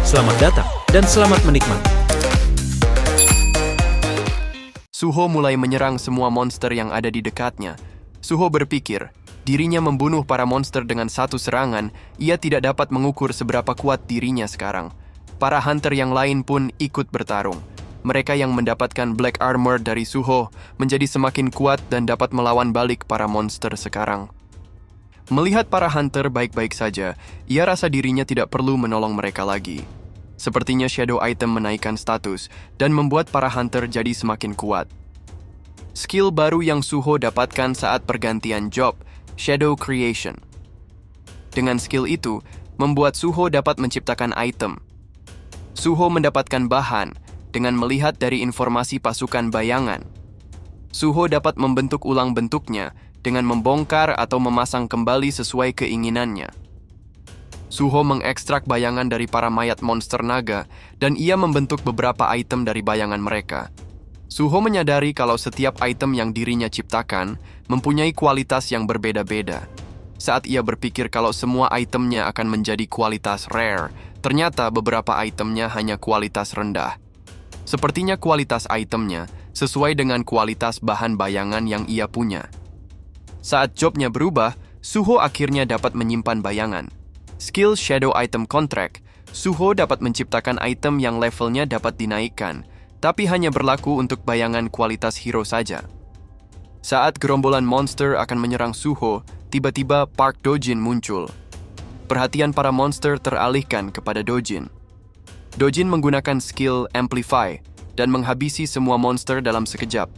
Selamat datang dan selamat menikmati. Suho mulai menyerang semua monster yang ada di dekatnya. Suho berpikir, dirinya membunuh para monster dengan satu serangan, ia tidak dapat mengukur seberapa kuat dirinya sekarang. Para hunter yang lain pun ikut bertarung. Mereka yang mendapatkan black armor dari Suho menjadi semakin kuat dan dapat melawan balik para monster sekarang. Melihat para hunter baik-baik saja, ia rasa dirinya tidak perlu menolong mereka lagi. Sepertinya shadow item menaikkan status dan membuat para hunter jadi semakin kuat. Skill baru yang Suho dapatkan saat pergantian job, Shadow Creation. Dengan skill itu, membuat Suho dapat menciptakan item. Suho mendapatkan bahan dengan melihat dari informasi pasukan bayangan. Suho dapat membentuk ulang bentuknya dengan membongkar atau memasang kembali sesuai keinginannya. Suho mengekstrak bayangan dari para mayat monster naga dan ia membentuk beberapa item dari bayangan mereka. Suho menyadari kalau setiap item yang dirinya ciptakan mempunyai kualitas yang berbeda-beda. Saat ia berpikir kalau semua itemnya akan menjadi kualitas rare, ternyata beberapa itemnya hanya kualitas rendah. Sepertinya kualitas itemnya sesuai dengan kualitas bahan bayangan yang ia punya. Saat jobnya berubah, Suho akhirnya dapat menyimpan bayangan. Skill Shadow Item Contract, Suho dapat menciptakan item yang levelnya dapat dinaikkan, tapi hanya berlaku untuk bayangan kualitas hero saja. Saat gerombolan monster akan menyerang Suho, tiba-tiba Park Dojin muncul. Perhatian para monster teralihkan kepada Dojin. Dojin menggunakan skill Amplify dan menghabisi semua monster dalam sekejap.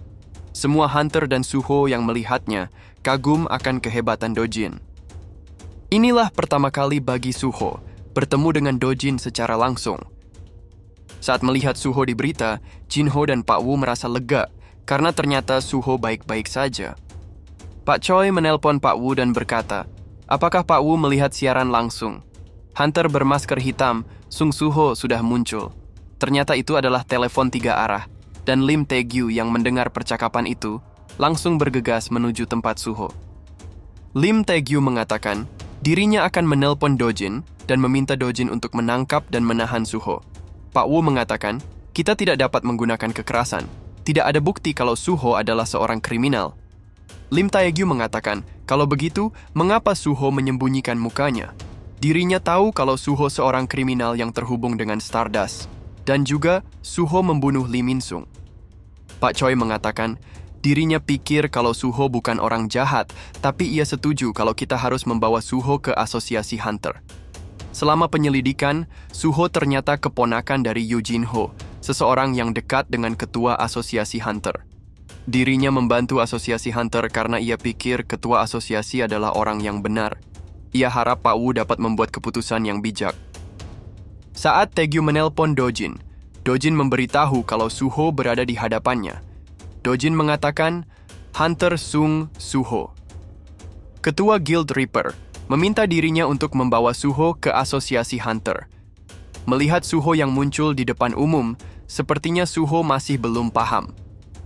Semua hunter dan Suho yang melihatnya kagum akan kehebatan Dojin. Inilah pertama kali bagi Suho bertemu dengan Dojin secara langsung. Saat melihat Suho di berita, Jinho dan Pak Wu merasa lega karena ternyata Suho baik-baik saja. Pak Choi menelpon Pak Wu dan berkata, apakah Pak Wu melihat siaran langsung? Hunter bermasker hitam, Sung Suho sudah muncul. Ternyata itu adalah telepon 3 arah, dan Lim Tae-gyu yang mendengar percakapan itu langsung bergegas menuju tempat Suho. Lim Tae-gyu mengatakan, dirinya akan menelpon Dojin dan meminta Dojin untuk menangkap dan menahan Suho. Pak Wu mengatakan, kita tidak dapat menggunakan kekerasan. Tidak ada bukti kalau Suho adalah seorang kriminal. Lim Tae-gyu mengatakan, kalau begitu, mengapa Suho menyembunyikan mukanya? Dirinya tahu kalau Suho seorang kriminal yang terhubung dengan Stardust. Dan juga, Suho membunuh Lee Min-sung. Pak Choi mengatakan, dirinya pikir kalau Suho bukan orang jahat, tapi ia setuju kalau kita harus membawa Suho ke asosiasi Hunter. Selama penyelidikan, Suho ternyata keponakan dari Yu Jinho, seseorang yang dekat dengan ketua asosiasi Hunter. Dirinya membantu asosiasi Hunter karena ia pikir ketua asosiasi adalah orang yang benar. Ia harap Pak Wu dapat membuat keputusan yang bijak. Saat Tae-gyu menelpon Dojin, Dojin memberitahu kalau Suho berada di hadapannya. Dojin mengatakan, Hunter Sung Suho. Ketua Guild Reaper meminta dirinya untuk membawa Suho ke asosiasi Hunter. Melihat Suho yang muncul di depan umum, sepertinya Suho masih belum paham.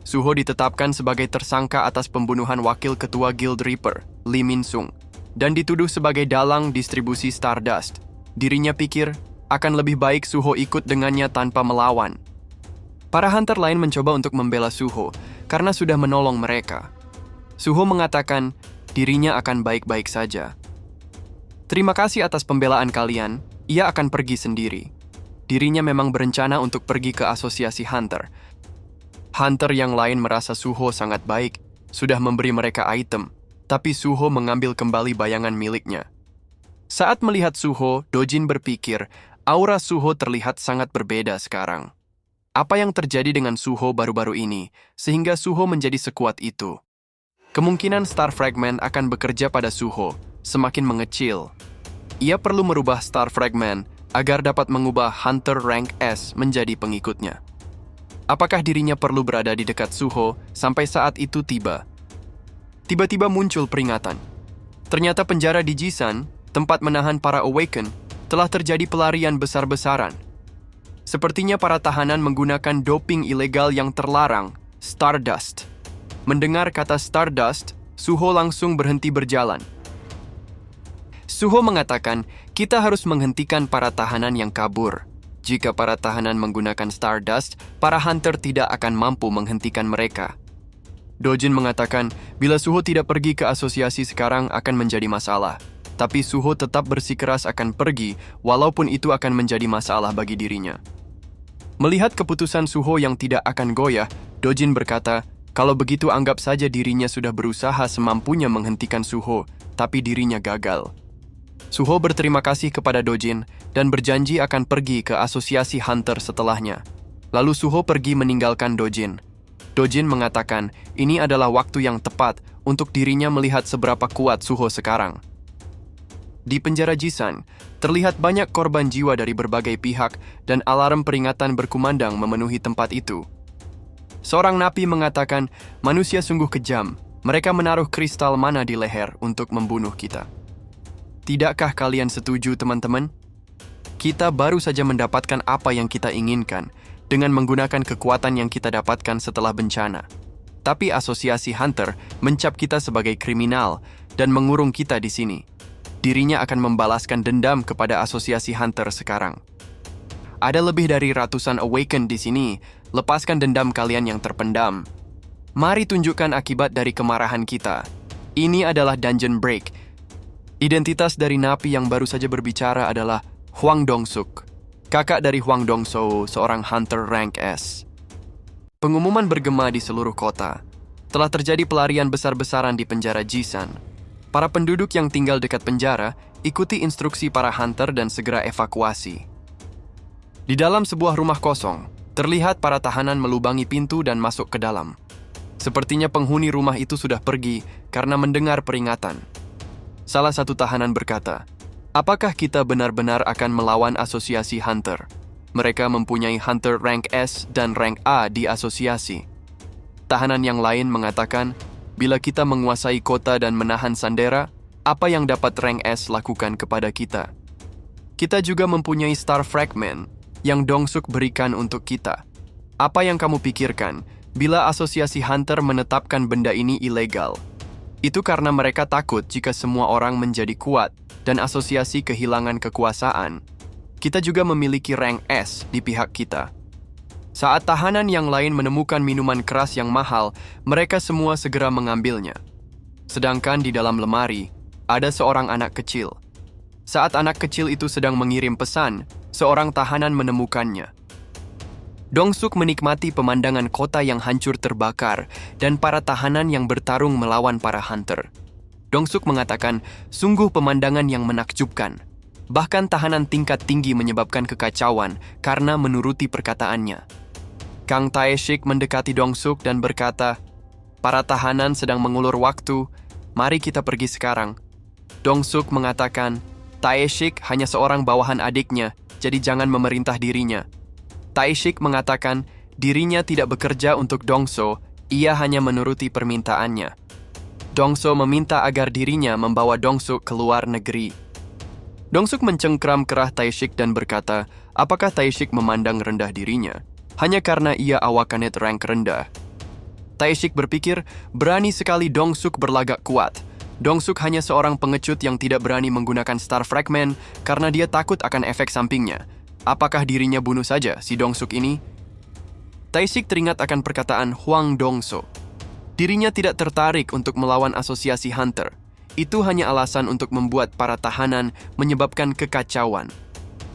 Suho ditetapkan sebagai tersangka atas pembunuhan wakil ketua Guild Reaper, Lee Min-sung, dan dituduh sebagai dalang distribusi Stardust. Dirinya pikir, akan lebih baik Suho ikut dengannya tanpa melawan. Para hunter lain mencoba untuk membela Suho karena sudah menolong mereka. Suho mengatakan dirinya akan baik-baik saja. Terima kasih atas pembelaan kalian, ia akan pergi sendiri. Dirinya memang berencana untuk pergi ke asosiasi Hunter. Hunter yang lain merasa Suho sangat baik, sudah memberi mereka item, tapi Suho mengambil kembali bayangan miliknya. Saat melihat Suho, Dojin berpikir aura Suho terlihat sangat berbeda sekarang. Apa yang terjadi dengan Suho baru-baru ini, sehingga Suho menjadi sekuat itu? Kemungkinan Star Fragment akan bekerja pada Suho, semakin mengecil. Ia perlu merubah Star Fragment agar dapat mengubah Hunter Rank S menjadi pengikutnya. Apakah dirinya perlu berada di dekat Suho sampai saat itu tiba? Tiba-tiba muncul peringatan. Ternyata penjara di Jisan, tempat menahan para Awaken, telah terjadi pelarian besar-besaran. Sepertinya para tahanan menggunakan doping ilegal yang terlarang, Stardust. Mendengar kata Stardust, Suho langsung berhenti berjalan. Suho mengatakan, kita harus menghentikan para tahanan yang kabur. Jika para tahanan menggunakan Stardust, para hunter tidak akan mampu menghentikan mereka. Dojin mengatakan, bila Suho tidak pergi ke asosiasi sekarang akan menjadi masalah. Tapi Suho tetap bersikeras akan pergi, walaupun itu akan menjadi masalah bagi dirinya. Melihat keputusan Suho yang tidak akan goyah, Dojin berkata, kalau begitu anggap saja dirinya sudah berusaha semampunya menghentikan Suho, tapi dirinya gagal. Suho berterima kasih kepada Dojin dan berjanji akan pergi ke asosiasi hunter setelahnya. Lalu Suho pergi meninggalkan Dojin. Dojin mengatakan ini adalah waktu yang tepat untuk dirinya melihat seberapa kuat Suho sekarang. Di penjara Jisan, terlihat banyak korban jiwa dari berbagai pihak dan alarm peringatan berkumandang memenuhi tempat itu. Seorang napi mengatakan, manusia sungguh kejam, mereka menaruh kristal mana di leher untuk membunuh kita. Tidakkah kalian setuju, teman-teman? Kita baru saja mendapatkan apa yang kita inginkan dengan menggunakan kekuatan yang kita dapatkan setelah bencana. Tapi asosiasi hunter mencap kita sebagai kriminal dan mengurung kita di sini. Dirinya akan membalaskan dendam kepada asosiasi hunter sekarang. Ada lebih dari ratusan awaken di sini. Lepaskan dendam kalian yang terpendam. Mari tunjukkan akibat dari kemarahan kita. Ini adalah dungeon break. Identitas dari napi yang baru saja berbicara adalah Hwang Dong-suk, kakak dari Hwang Dong-so, seorang hunter rank S. Pengumuman bergema di seluruh kota. Telah terjadi pelarian besar-besaran di penjara Jisan. Para penduduk yang tinggal dekat penjara ikuti instruksi para hunter dan segera evakuasi. Di dalam sebuah rumah kosong, terlihat para tahanan melubangi pintu dan masuk ke dalam. Sepertinya penghuni rumah itu sudah pergi karena mendengar peringatan. Salah satu tahanan berkata, apakah kita benar-benar akan melawan asosiasi hunter? Mereka mempunyai hunter rank S dan rank A di asosiasi. Tahanan yang lain mengatakan, bila kita menguasai kota dan menahan Sandera, apa yang dapat rank S lakukan kepada kita? Kita juga mempunyai Star Fragment yang Dong-suk berikan untuk kita. Apa yang kamu pikirkan bila asosiasi hunter menetapkan benda ini ilegal? Itu karena mereka takut jika semua orang menjadi kuat dan asosiasi kehilangan kekuasaan. Kita juga memiliki rank S di pihak kita. Saat tahanan yang lain menemukan minuman keras yang mahal, mereka semua segera mengambilnya. Sedangkan di dalam lemari, ada seorang anak kecil. Saat anak kecil itu sedang mengirim pesan, seorang tahanan menemukannya. Dong-suk menikmati pemandangan kota yang hancur terbakar dan para tahanan yang bertarung melawan para hunter. Dong-suk mengatakan, sungguh pemandangan yang menakjubkan. Bahkan tahanan tingkat tinggi menyebabkan kekacauan karena menuruti perkataannya. Kang Tae-shik mendekati Dong-suk dan berkata, para tahanan sedang mengulur waktu, mari kita pergi sekarang. Dong-suk mengatakan, Tae-shik hanya seorang bawahan adiknya, jadi jangan memerintah dirinya. Tae-shik mengatakan dirinya tidak bekerja untuk Dong-so, ia hanya menuruti permintaannya. Dong-so meminta agar dirinya membawa Dong-suk ke luar negeri. Dong-suk mencengkram kerah Tae-shik dan berkata, apakah Tae-shik memandang rendah dirinya? Hanya karena ia awakanet rank rendah. Tae-shik berpikir, berani sekali Dong-suk berlagak kuat. Dong-suk hanya seorang pengecut yang tidak berani menggunakan Star Fragment karena dia takut akan efek sampingnya. Apakah dirinya bunuh saja si Dong-suk ini? Tae-shik teringat akan perkataan Hwang Dong-so. Dirinya tidak tertarik untuk melawan asosiasi hunter. Itu hanya alasan untuk membuat para tahanan menyebabkan kekacauan.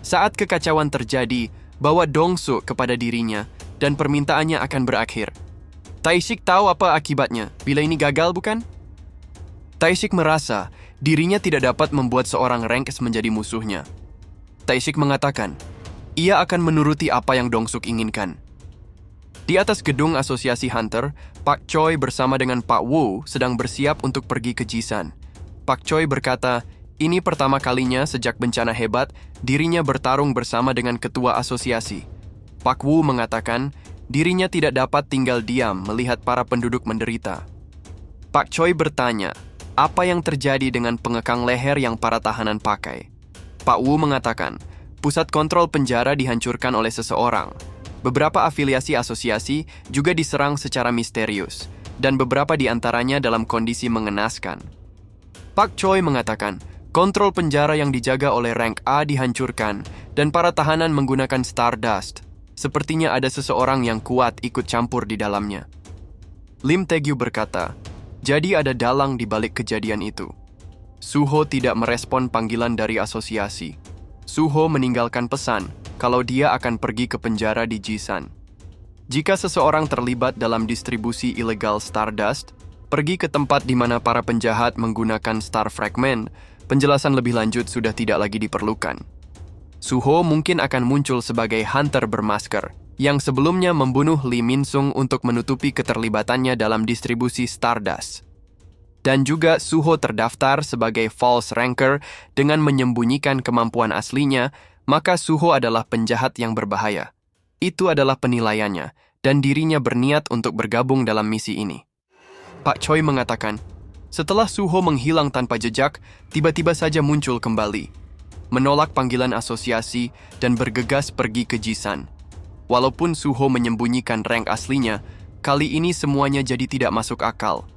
Saat kekacauan terjadi, bawa Dong-suk kepada dirinya dan permintaannya akan berakhir. Tae-shik tahu apa akibatnya bila ini gagal, bukan? Tae-shik merasa dirinya tidak dapat membuat seorang rank S menjadi musuhnya. Tae-shik mengatakan, ia akan menuruti apa yang Dong-suk inginkan. Di atas gedung asosiasi hunter, Pak Choi bersama dengan Pak Woo sedang bersiap untuk pergi ke Jisan. Pak Choi berkata, ini pertama kalinya sejak bencana hebat, dirinya bertarung bersama dengan ketua asosiasi. Pak Woo mengatakan, dirinya tidak dapat tinggal diam melihat para penduduk menderita. Pak Choi bertanya, apa yang terjadi dengan pengekang leher yang para tahanan pakai? Pak Woo mengatakan, pusat kontrol penjara dihancurkan oleh seseorang. Beberapa afiliasi asosiasi juga diserang secara misterius, dan beberapa di antaranya dalam kondisi mengenaskan. Pak Choi mengatakan, kontrol penjara yang dijaga oleh rank A dihancurkan, dan para tahanan menggunakan Stardust. Sepertinya ada seseorang yang kuat ikut campur di dalamnya. Lim Taegyu berkata, jadi ada dalang di balik kejadian itu. Suho tidak merespon panggilan dari asosiasi. Suho meninggalkan pesan kalau dia akan pergi ke penjara di Jisan. Jika seseorang terlibat dalam distribusi ilegal Stardust, pergi ke tempat di mana para penjahat menggunakan Star Fragment, penjelasan lebih lanjut sudah tidak lagi diperlukan. Suho mungkin akan muncul sebagai hunter bermasker, yang sebelumnya membunuh Lee Min-sung untuk menutupi keterlibatannya dalam distribusi Stardust. Dan juga Suho terdaftar sebagai false ranker dengan menyembunyikan kemampuan aslinya, maka Suho adalah penjahat yang berbahaya. Itu adalah penilaiannya, dan dirinya berniat untuk bergabung dalam misi ini. Pak Choi mengatakan, setelah Suho menghilang tanpa jejak, tiba-tiba saja muncul kembali, menolak panggilan asosiasi dan bergegas pergi ke Jisan. Walaupun Suho menyembunyikan rank aslinya, kali ini semuanya jadi tidak masuk akal.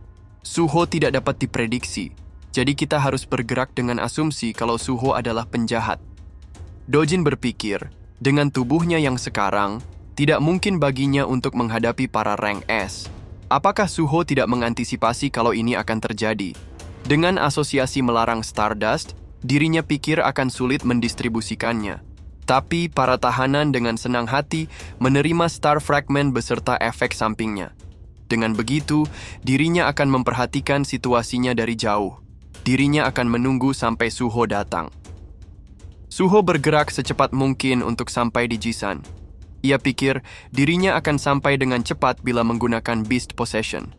Suho tidak dapat diprediksi, jadi kita harus bergerak dengan asumsi kalau Suho adalah penjahat. Dojin berpikir, dengan tubuhnya yang sekarang, tidak mungkin baginya untuk menghadapi para rank S. Apakah Suho tidak mengantisipasi kalau ini akan terjadi? Dengan asosiasi melarang Stardust, dirinya pikir akan sulit mendistribusikannya. Tapi para tahanan dengan senang hati menerima Star Fragment beserta efek sampingnya. Dengan begitu, dirinya akan memperhatikan situasinya dari jauh. Dirinya akan menunggu sampai Suho datang. Suho bergerak secepat mungkin untuk sampai di Jisan. Ia pikir dirinya akan sampai dengan cepat bila menggunakan Beast Possession.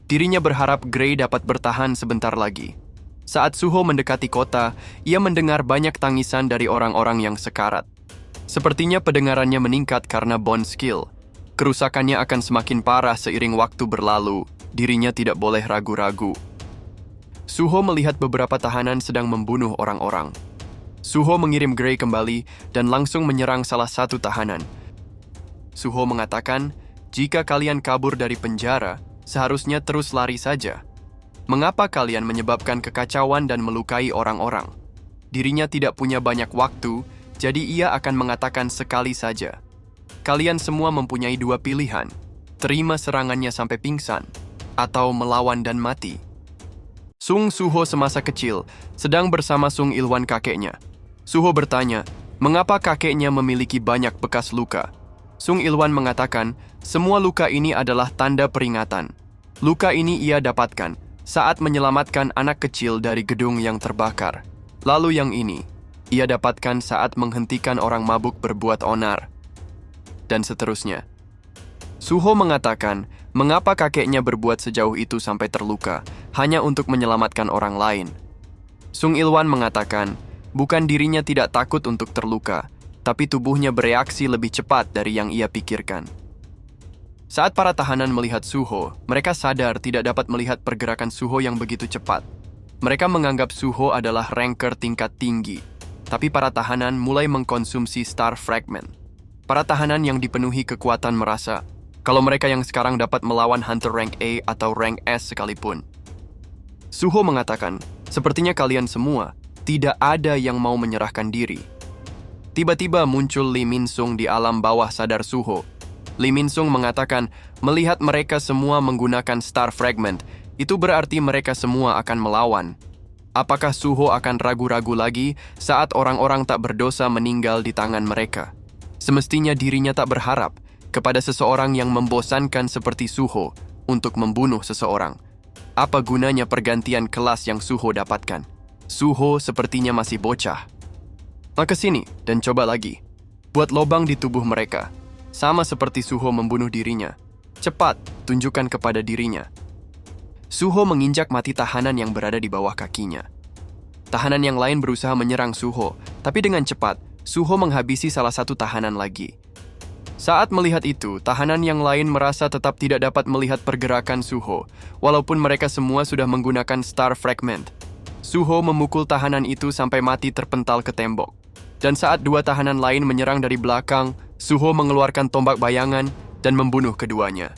Dirinya berharap Grey dapat bertahan sebentar lagi. Saat Suho mendekati kota, ia mendengar banyak tangisan dari orang-orang yang sekarat. Sepertinya pendengarannya meningkat karena bond skill. Kerusakannya akan semakin parah seiring waktu berlalu. Dirinya tidak boleh ragu-ragu. Suho melihat beberapa tahanan sedang membunuh orang-orang. Suho mengirim Grey kembali dan langsung menyerang salah satu tahanan. Suho mengatakan, jika kalian kabur dari penjara, seharusnya terus lari saja. Mengapa kalian menyebabkan kekacauan dan melukai orang-orang? Dirinya tidak punya banyak waktu, jadi ia akan mengatakan sekali saja. Kalian semua mempunyai dua pilihan, terima serangannya sampai pingsan, atau melawan dan mati. Sung Suho semasa kecil sedang bersama Sung Ilwan kakeknya. Suho bertanya, mengapa kakeknya memiliki banyak bekas luka? Sung Ilwan mengatakan, semua luka ini adalah tanda peringatan. Luka ini ia dapatkan saat menyelamatkan anak kecil dari gedung yang terbakar. Lalu yang ini, ia dapatkan saat menghentikan orang mabuk berbuat onar. Dan seterusnya. Suho mengatakan, mengapa kakeknya berbuat sejauh itu sampai terluka, hanya untuk menyelamatkan orang lain. Sung Ilwan mengatakan, bukan dirinya tidak takut untuk terluka, tapi tubuhnya bereaksi lebih cepat dari yang ia pikirkan. Saat para tahanan melihat Suho, mereka sadar tidak dapat melihat pergerakan Suho yang begitu cepat. Mereka menganggap Suho adalah ranker tingkat tinggi, tapi para tahanan mulai mengkonsumsi Star Fragment. Para tahanan yang dipenuhi kekuatan merasa kalau mereka yang sekarang dapat melawan Hunter rank A atau rank S sekalipun. Suho mengatakan, sepertinya kalian semua tidak ada yang mau menyerahkan diri. Tiba-tiba muncul Lee Min-sung di alam bawah sadar Suho. Lee Min-sung mengatakan, melihat mereka semua menggunakan Star Fragment, itu berarti mereka semua akan melawan. Apakah Suho akan ragu-ragu lagi saat orang-orang tak berdosa meninggal di tangan mereka? Semestinya dirinya tak berharap kepada seseorang yang membosankan seperti Suho untuk membunuh seseorang. Apa gunanya pergantian kelas yang Suho dapatkan? Suho sepertinya masih bocah. Maka sini dan coba lagi. Buat lobang di tubuh mereka. Sama seperti Suho membunuh dirinya. Cepat, tunjukkan kepada dirinya. Suho menginjak mati tahanan yang berada di bawah kakinya. Tahanan yang lain berusaha menyerang Suho, tapi dengan cepat, Suho menghabisi salah satu tahanan lagi. Saat melihat itu, tahanan yang lain merasa tetap tidak dapat melihat pergerakan Suho, walaupun mereka semua sudah menggunakan Star Fragment. Suho memukul tahanan itu sampai mati terpental ke tembok. Dan saat dua tahanan lain menyerang dari belakang, Suho mengeluarkan tombak bayangan dan membunuh keduanya.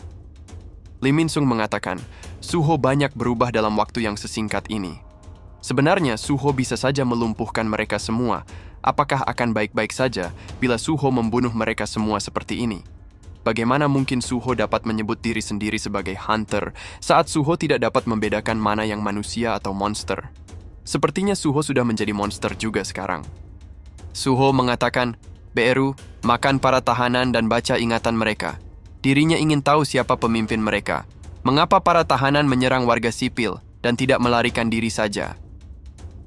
Lee Min-sung mengatakan, Suho banyak berubah dalam waktu yang sesingkat ini. Sebenarnya, Suho bisa saja melumpuhkan mereka semua, apakah akan baik-baik saja bila Suho membunuh mereka semua seperti ini? Bagaimana mungkin Suho dapat menyebut diri sendiri sebagai hunter saat Suho tidak dapat membedakan mana yang manusia atau monster? Sepertinya Suho sudah menjadi monster juga sekarang. Suho mengatakan, "Beru, makan para tahanan dan baca ingatan mereka." Dirinya ingin tahu siapa pemimpin mereka. Mengapa para tahanan menyerang warga sipil dan tidak melarikan diri saja?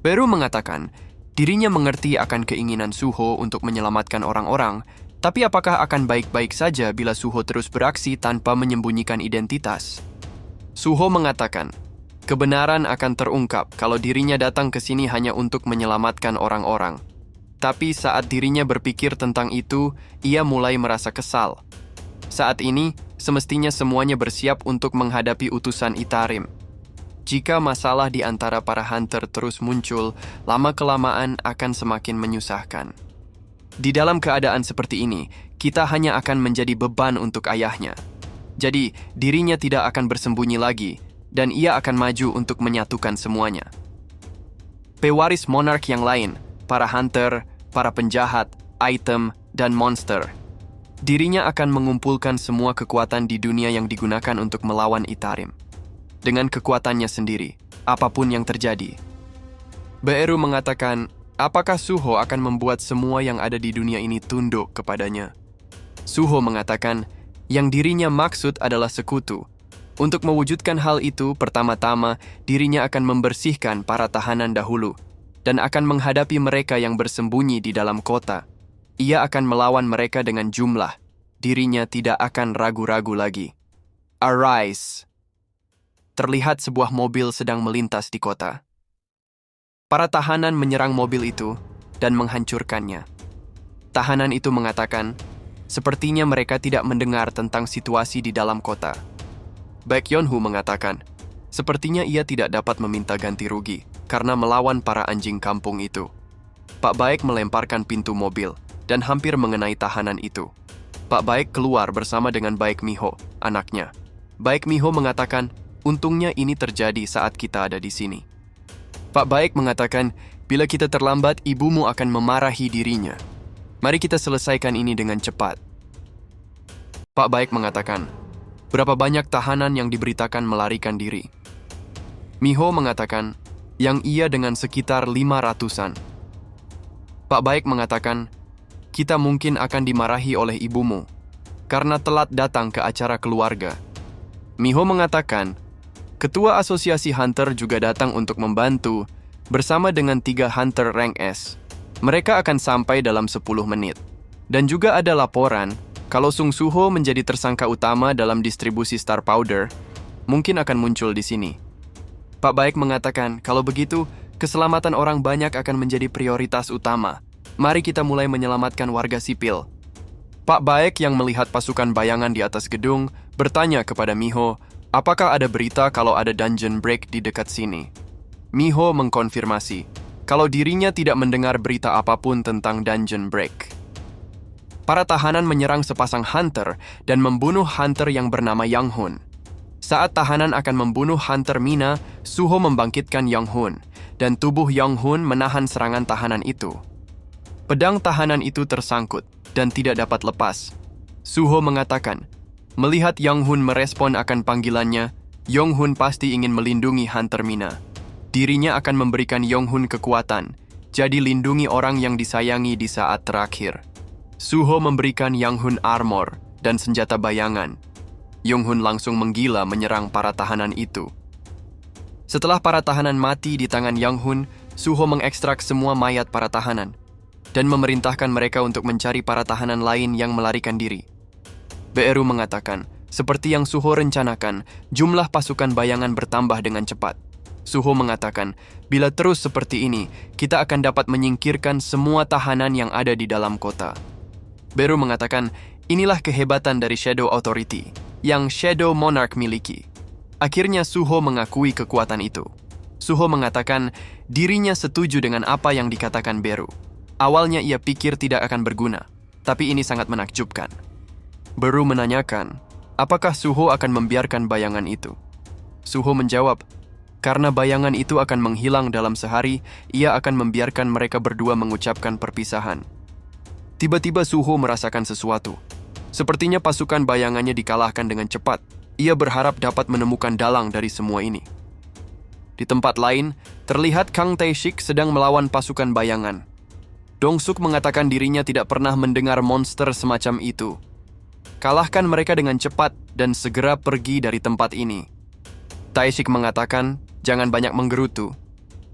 Beru mengatakan, dirinya mengerti akan keinginan Suho untuk menyelamatkan orang-orang, tapi apakah akan baik-baik saja bila Suho terus beraksi tanpa menyembunyikan identitas? Suho mengatakan, kebenaran akan terungkap kalau dirinya datang ke sini hanya untuk menyelamatkan orang-orang. Tapi saat dirinya berpikir tentang itu, ia mulai merasa kesal. Saat ini, semestinya semuanya bersiap untuk menghadapi utusan Itarim. Jika masalah di antara para hunter terus muncul, lama-kelamaan akan semakin menyusahkan. Di dalam keadaan seperti ini, kita hanya akan menjadi beban untuk ayahnya. Jadi, dirinya tidak akan bersembunyi lagi, dan ia akan maju untuk menyatukan semuanya. Pewaris monark yang lain, para hunter, para penjahat, item, dan monster. Dirinya akan mengumpulkan semua kekuatan di dunia yang digunakan untuk melawan Itarim. Dengan kekuatannya sendiri, apapun yang terjadi. Beru mengatakan, apakah Suho akan membuat semua yang ada di dunia ini tunduk kepadanya? Suho mengatakan, yang dirinya maksud adalah sekutu. Untuk mewujudkan hal itu, pertama-tama dirinya akan membersihkan para tahanan dahulu dan akan menghadapi mereka yang bersembunyi di dalam kota. Ia akan melawan mereka dengan jumlah. Dirinya tidak akan ragu-ragu lagi. Arise! Terlihat sebuah mobil sedang melintas di kota. Para tahanan menyerang mobil itu dan menghancurkannya. Tahanan itu mengatakan, sepertinya mereka tidak mendengar tentang situasi di dalam kota. Baek Yeonhu mengatakan, sepertinya ia tidak dapat meminta ganti rugi karena melawan para anjing kampung itu. Pak Baek melemparkan pintu mobil dan hampir mengenai tahanan itu. Pak Baek keluar bersama dengan Baek Miho, anaknya. Baek Miho mengatakan, untungnya ini terjadi saat kita ada di sini. Pak Baek mengatakan, bila kita terlambat, ibumu akan memarahi dirinya. Mari kita selesaikan ini dengan cepat. Pak Baek mengatakan, berapa banyak tahanan yang diberitakan melarikan diri? Miho mengatakan, yang ia dengan sekitar 500-an. Pak Baek mengatakan, kita mungkin akan dimarahi oleh ibumu karena telat datang ke acara keluarga. Miho mengatakan, ketua asosiasi hunter juga datang untuk membantu bersama dengan 3 hunter rank S. Mereka akan sampai dalam 10 menit. Dan juga ada laporan kalau Sung Suho menjadi tersangka utama dalam distribusi Star Powder, mungkin akan muncul di sini. Pak Baek mengatakan, kalau begitu, keselamatan orang banyak akan menjadi prioritas utama. Mari kita mulai menyelamatkan warga sipil. Pak Baek yang melihat pasukan bayangan di atas gedung bertanya kepada Miho, apakah ada berita kalau ada dungeon break di dekat sini? Miho mengkonfirmasi kalau dirinya tidak mendengar berita apapun tentang dungeon break. Para tahanan menyerang sepasang hunter dan membunuh hunter yang bernama Yang Hun. Saat tahanan akan membunuh hunter Mina, Suho membangkitkan Yang Hun, dan tubuh Yang Hun menahan serangan tahanan itu. Pedang tahanan itu tersangkut dan tidak dapat lepas. Suho mengatakan, melihat Yang Hun merespon akan panggilannya, Yong Hun pasti ingin melindungi hunter Mina. Dirinya akan memberikan Yong Hun kekuatan, jadi lindungi orang yang disayangi di saat terakhir. Suho memberikan Yang Hun armor dan senjata bayangan. Yong Hun langsung menggila menyerang para tahanan itu. Setelah para tahanan mati di tangan Yang Hun, Suho mengekstrak semua mayat para tahanan dan memerintahkan mereka untuk mencari para tahanan lain yang melarikan diri. Beru mengatakan, seperti yang Suho rencanakan, jumlah pasukan bayangan bertambah dengan cepat. Suho mengatakan, bila terus seperti ini, kita akan dapat menyingkirkan semua tahanan yang ada di dalam kota. Beru mengatakan, inilah kehebatan dari Shadow Authority, yang Shadow Monarch miliki. Akhirnya Suho mengakui kekuatan itu. Suho mengatakan, dirinya setuju dengan apa yang dikatakan Beru. Awalnya ia pikir tidak akan berguna, tapi ini sangat menakjubkan. Beru menanyakan, apakah Suho akan membiarkan bayangan itu? Suho menjawab, Karena bayangan itu akan menghilang dalam sehari, ia akan membiarkan mereka berdua mengucapkan perpisahan. Tiba-tiba Suho merasakan sesuatu. Sepertinya pasukan bayangannya dikalahkan dengan cepat. Ia berharap dapat menemukan dalang dari semua ini. Di tempat lain, terlihat Kang Tae-shik sedang melawan pasukan bayangan. Dong-suk mengatakan dirinya tidak pernah mendengar monster semacam itu. Kalahkan mereka dengan cepat dan segera pergi dari tempat ini. Tae-shik mengatakan, jangan banyak menggerutu.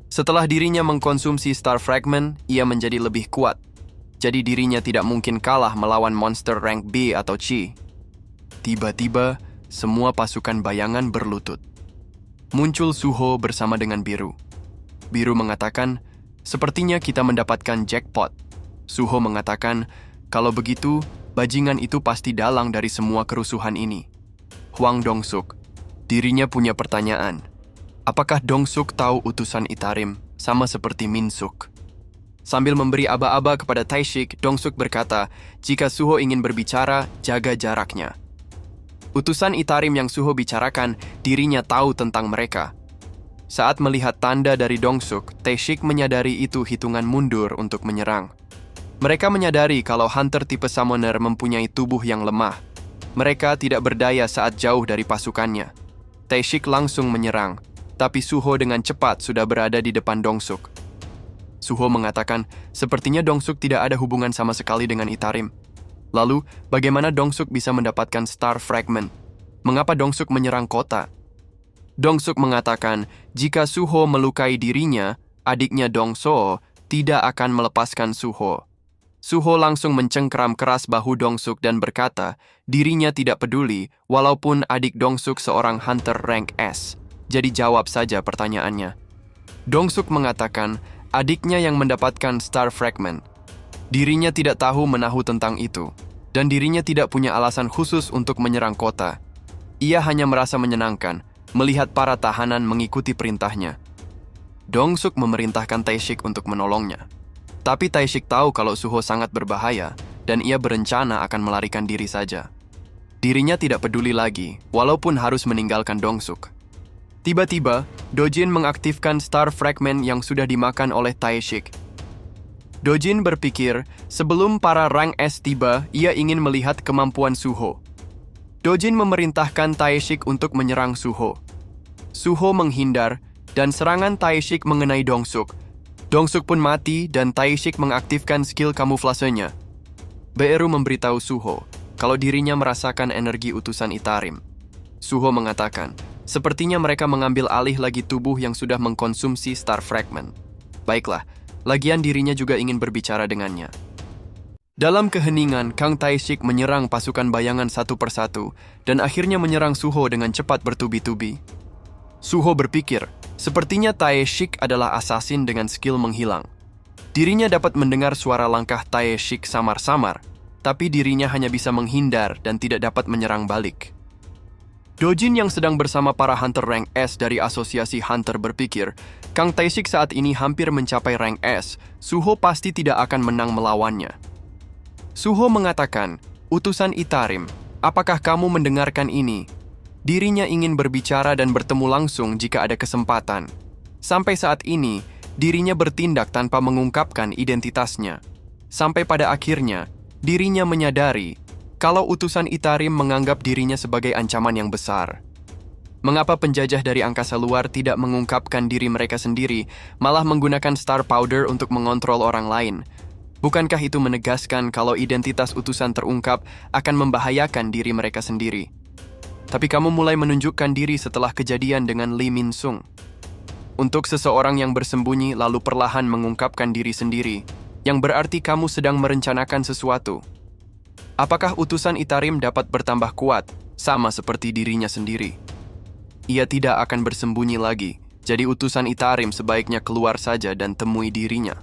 Setelah dirinya mengkonsumsi Star Fragment, ia menjadi lebih kuat. Jadi dirinya tidak mungkin kalah melawan monster rank B atau C. Tiba-tiba, semua pasukan bayangan berlutut. Muncul Suho bersama dengan Biru. Biru mengatakan, sepertinya kita mendapatkan jackpot. Suho mengatakan, kalau begitu, bajingan itu pasti dalang dari semua kerusuhan ini. Hwang Dong-suk, dirinya punya pertanyaan. Apakah Dong-suk tahu utusan Itarim sama seperti Min-suk? Sambil memberi aba-aba kepada Tae-shik, Dong-suk berkata, jika Suho ingin berbicara, jaga jaraknya. Utusan Itarim yang Suho bicarakan, dirinya tahu tentang mereka. Saat melihat tanda dari Dong-suk, Tae-shik menyadari itu hitungan mundur untuk menyerang. Mereka menyadari kalau hunter tipe summoner mempunyai tubuh yang lemah. Mereka tidak berdaya saat jauh dari pasukannya. Tae-shik langsung menyerang, tapi Suho dengan cepat sudah berada di depan Dong-suk. Suho mengatakan, sepertinya Dong-suk tidak ada hubungan sama sekali dengan Itarim. Lalu, bagaimana Dong-suk bisa mendapatkan Star Fragment? Mengapa Dong-suk menyerang kota? Dong-suk mengatakan, jika Suho melukai dirinya, adiknya Dong-so tidak akan melepaskan Suho. Suho langsung mencengkeram keras bahu Dong-suk dan berkata, dirinya tidak peduli walaupun adik Dong-suk seorang hunter rank S. Jadi jawab saja pertanyaannya. Dong-suk mengatakan, adiknya yang mendapatkan Star Fragment. Dirinya tidak tahu menahu tentang itu, dan dirinya tidak punya alasan khusus untuk menyerang kota. Ia hanya merasa menyenangkan, melihat para tahanan mengikuti perintahnya. Dong-suk memerintahkan Tae-shik untuk menolongnya. Tapi Tae-shik tahu kalau Suho sangat berbahaya, dan ia berencana akan melarikan diri saja. Dirinya tidak peduli lagi, walaupun harus meninggalkan Dong-suk. Tiba-tiba, Dojin mengaktifkan Star Fragment yang sudah dimakan oleh Tae-shik. Dojin berpikir, sebelum para rank S tiba, ia ingin melihat kemampuan Suho. Dojin memerintahkan Tae-shik untuk menyerang Suho. Suho menghindar, dan serangan Tae-shik mengenai Dong-suk. Dong-suk pun mati, dan Tae-shik mengaktifkan skill kamuflasenya. Beru memberitahu Suho, kalau dirinya merasakan energi utusan Itarim. Suho mengatakan, sepertinya mereka mengambil alih lagi tubuh yang sudah mengkonsumsi Star Fragment. Baiklah, lagian dirinya juga ingin berbicara dengannya. Dalam keheningan, Kang Tae-shik menyerang pasukan bayangan satu persatu dan akhirnya menyerang Suho dengan cepat bertubi-tubi. Suho berpikir, sepertinya Tae-shik adalah assassin dengan skill menghilang. Dirinya dapat mendengar suara langkah Tae-shik samar-samar, tapi dirinya hanya bisa menghindar dan tidak dapat menyerang balik. Dojin yang sedang bersama para hunter rank S dari asosiasi hunter berpikir, Kang Tae-shik saat ini hampir mencapai rank S, Suho pasti tidak akan menang melawannya. Suho mengatakan, utusan Itarim, apakah kamu mendengarkan ini? Dirinya ingin berbicara dan bertemu langsung jika ada kesempatan. Sampai saat ini, dirinya bertindak tanpa mengungkapkan identitasnya. Sampai pada akhirnya, dirinya menyadari kalau utusan Itarim menganggap dirinya sebagai ancaman yang besar. Mengapa penjajah dari angkasa luar tidak mengungkapkan diri mereka sendiri, malah menggunakan Star Powder untuk mengontrol orang lain? Bukankah itu menegaskan kalau identitas utusan terungkap akan membahayakan diri mereka sendiri? Tapi kamu mulai menunjukkan diri setelah kejadian dengan Lee Min-sung. Untuk seseorang yang bersembunyi lalu perlahan mengungkapkan diri sendiri, yang berarti kamu sedang merencanakan sesuatu. Apakah utusan Itarim dapat bertambah kuat, sama seperti dirinya sendiri? Ia tidak akan bersembunyi lagi, jadi utusan Itarim sebaiknya keluar saja dan temui dirinya.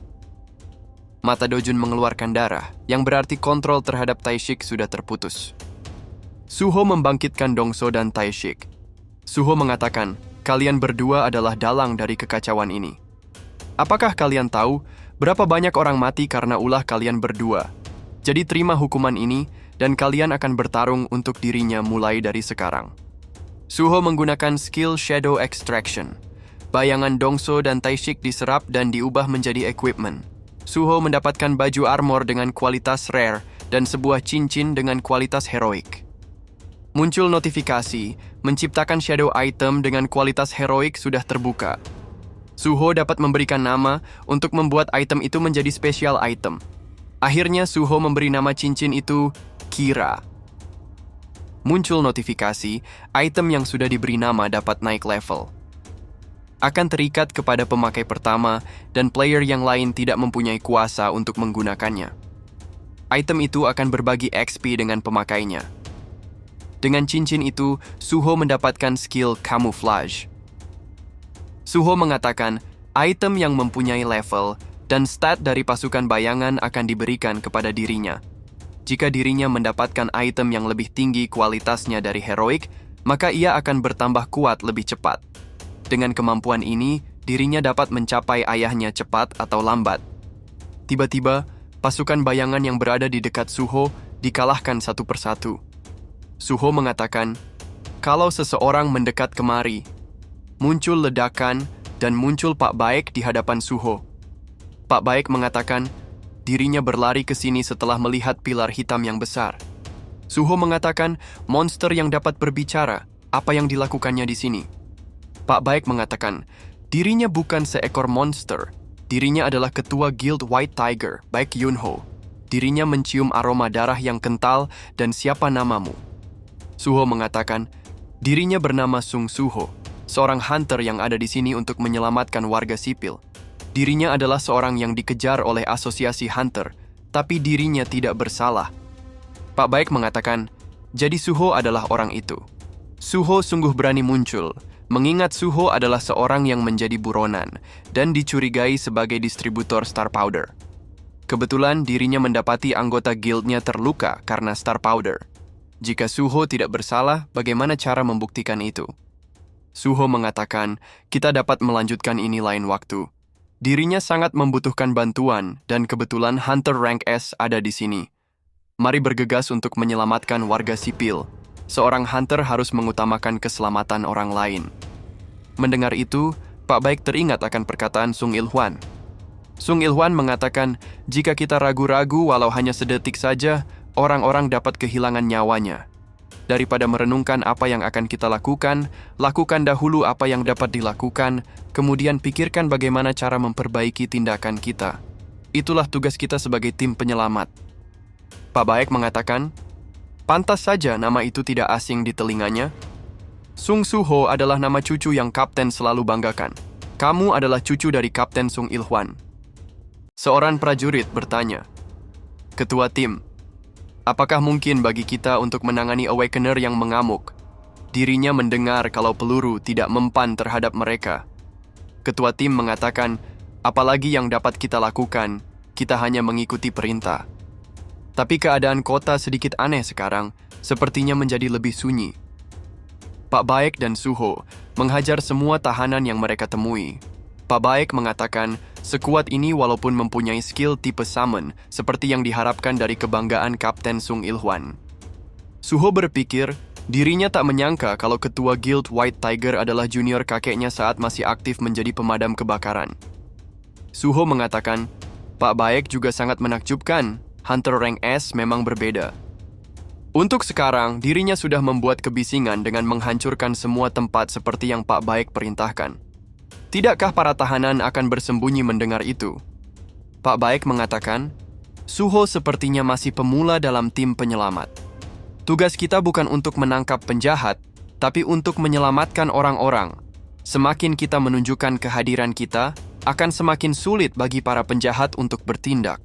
Mata Dojun mengeluarkan darah, yang berarti kontrol terhadap Tae-shik sudah terputus. Suho membangkitkan Dong-so dan Tae-shik. Suho mengatakan, kalian berdua adalah dalang dari kekacauan ini. Apakah kalian tahu berapa banyak orang mati karena ulah kalian berdua? Jadi terima hukuman ini, dan kalian akan bertarung untuk dirinya mulai dari sekarang. Suho menggunakan skill Shadow Extraction. Bayangan Dongso dan Taishik diserap dan diubah menjadi equipment. Suho mendapatkan baju armor dengan kualitas rare dan sebuah cincin dengan kualitas heroik. Muncul notifikasi, menciptakan shadow item dengan kualitas heroik sudah terbuka. Suho dapat memberikan nama untuk membuat item itu menjadi special item. Akhirnya Suho memberi nama cincin itu Kira. Muncul notifikasi, item yang sudah diberi nama dapat naik level. Akan terikat kepada pemakai pertama dan player yang lain tidak mempunyai kuasa untuk menggunakannya. Item itu akan berbagi XP dengan pemakainya. Dengan cincin itu, Suho mendapatkan skill camouflage. Suho mengatakan, item yang mempunyai level dan stat dari pasukan bayangan akan diberikan kepada dirinya. Jika dirinya mendapatkan item yang lebih tinggi kualitasnya dari heroik, maka ia akan bertambah kuat lebih cepat. Dengan kemampuan ini, dirinya dapat mencapai ayahnya cepat atau lambat. Tiba-tiba, pasukan bayangan yang berada di dekat Suho dikalahkan satu persatu. Suho mengatakan, kalau seseorang mendekat kemari, muncul ledakan dan muncul Pak Baek di hadapan Suho. Pak Baek mengatakan, dirinya berlari ke sini setelah melihat pilar hitam yang besar. Suho mengatakan, monster yang dapat berbicara, apa yang dilakukannya di sini? Pak Baek mengatakan, dirinya bukan seekor monster. Dirinya adalah ketua Guild White Tiger, Baek Yunho. Dirinya mencium aroma darah yang kental dan siapa namamu? Suho mengatakan, dirinya bernama Sung Suho, seorang hunter yang ada di sini untuk menyelamatkan warga sipil. Dirinya adalah seorang yang dikejar oleh asosiasi hunter, tapi dirinya tidak bersalah. Pak Baek mengatakan, jadi Suho adalah orang itu. Suho sungguh berani muncul, mengingat Suho adalah seorang yang menjadi buronan dan dicurigai sebagai distributor Star Powder. Kebetulan dirinya mendapati anggota guildnya terluka karena Star Powder. Jika Suho tidak bersalah, bagaimana cara membuktikan itu? Suho mengatakan, kita dapat melanjutkan ini lain waktu. Dirinya sangat membutuhkan bantuan dan kebetulan Hunter Rank S ada di sini. Mari bergegas untuk menyelamatkan warga sipil. Seorang hunter harus mengutamakan keselamatan orang lain. Mendengar itu, Pak Baek teringat akan perkataan Sung Il-hwan. Sung Il-hwan mengatakan, jika kita ragu-ragu walau hanya sedetik saja, orang-orang dapat kehilangan nyawanya. Daripada merenungkan apa yang akan kita lakukan, lakukan dahulu apa yang dapat dilakukan, kemudian pikirkan bagaimana cara memperbaiki tindakan kita. Itulah tugas kita sebagai tim penyelamat. Pak Baek mengatakan, pantas saja nama itu tidak asing di telinganya. Sung Suho adalah nama cucu yang Kapten selalu banggakan. Kamu adalah cucu dari Kapten Sung Il-hwan. Seorang prajurit bertanya, Ketua tim, apakah mungkin bagi kita untuk menangani Awakener yang mengamuk? Dirinya mendengar kalau peluru tidak mempan terhadap mereka. Ketua tim mengatakan, apalagi yang dapat kita lakukan, kita hanya mengikuti perintah. Tapi keadaan kota sedikit aneh sekarang, sepertinya menjadi lebih sunyi. Pak Baek dan Suho menghajar semua tahanan yang mereka temui. Pak Baek mengatakan, sekuat ini walaupun mempunyai skill tipe summon, seperti yang diharapkan dari kebanggaan Kapten Sung Il-hwan. Suho berpikir, dirinya tak menyangka kalau ketua Guild White Tiger adalah junior kakeknya saat masih aktif menjadi pemadam kebakaran. Suho mengatakan, Pak Baek juga sangat menakjubkan. Hunter Rank S memang berbeda. Untuk sekarang, dirinya sudah membuat kebisingan dengan menghancurkan semua tempat seperti yang Pak Baek perintahkan. Tidakkah para tahanan akan bersembunyi mendengar itu? Pak Baek mengatakan, Suho sepertinya masih pemula dalam tim penyelamat. Tugas kita bukan untuk menangkap penjahat, tapi untuk menyelamatkan orang-orang. Semakin kita menunjukkan kehadiran kita, akan semakin sulit bagi para penjahat untuk bertindak.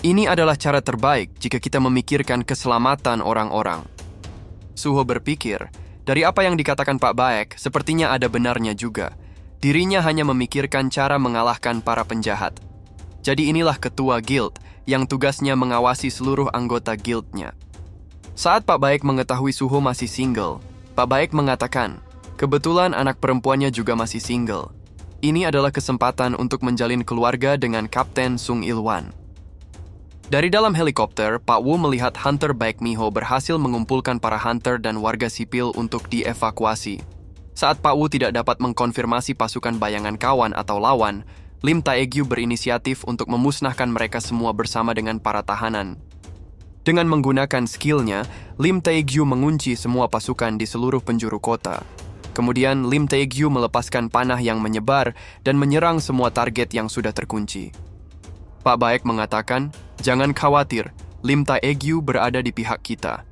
Ini adalah cara terbaik jika kita memikirkan keselamatan orang-orang. Suho berpikir, dari apa yang dikatakan Pak Baek, sepertinya ada benarnya juga. Dirinya hanya memikirkan cara mengalahkan para penjahat. Jadi inilah ketua guild yang tugasnya mengawasi seluruh anggota guildnya. Saat Pak Baek mengetahui Suho masih single, Pak Baek mengatakan, kebetulan anak perempuannya juga masih single. Ini adalah kesempatan untuk menjalin keluarga dengan Kapten Sung Il-hwan. Dari dalam helikopter, Pak Wu melihat Hunter Baek Miho berhasil mengumpulkan para hunter dan warga sipil untuk dievakuasi. Saat Pak Wu tidak dapat mengkonfirmasi pasukan bayangan kawan atau lawan, Lim Taegyu berinisiatif untuk memusnahkan mereka semua bersama dengan para tahanan. Dengan menggunakan skillnya, Lim Taegyu mengunci semua pasukan di seluruh penjuru kota. Kemudian Lim Taegyu melepaskan panah yang menyebar dan menyerang semua target yang sudah terkunci. Pak Baek mengatakan, "Jangan khawatir, Lim Taegyu berada di pihak kita."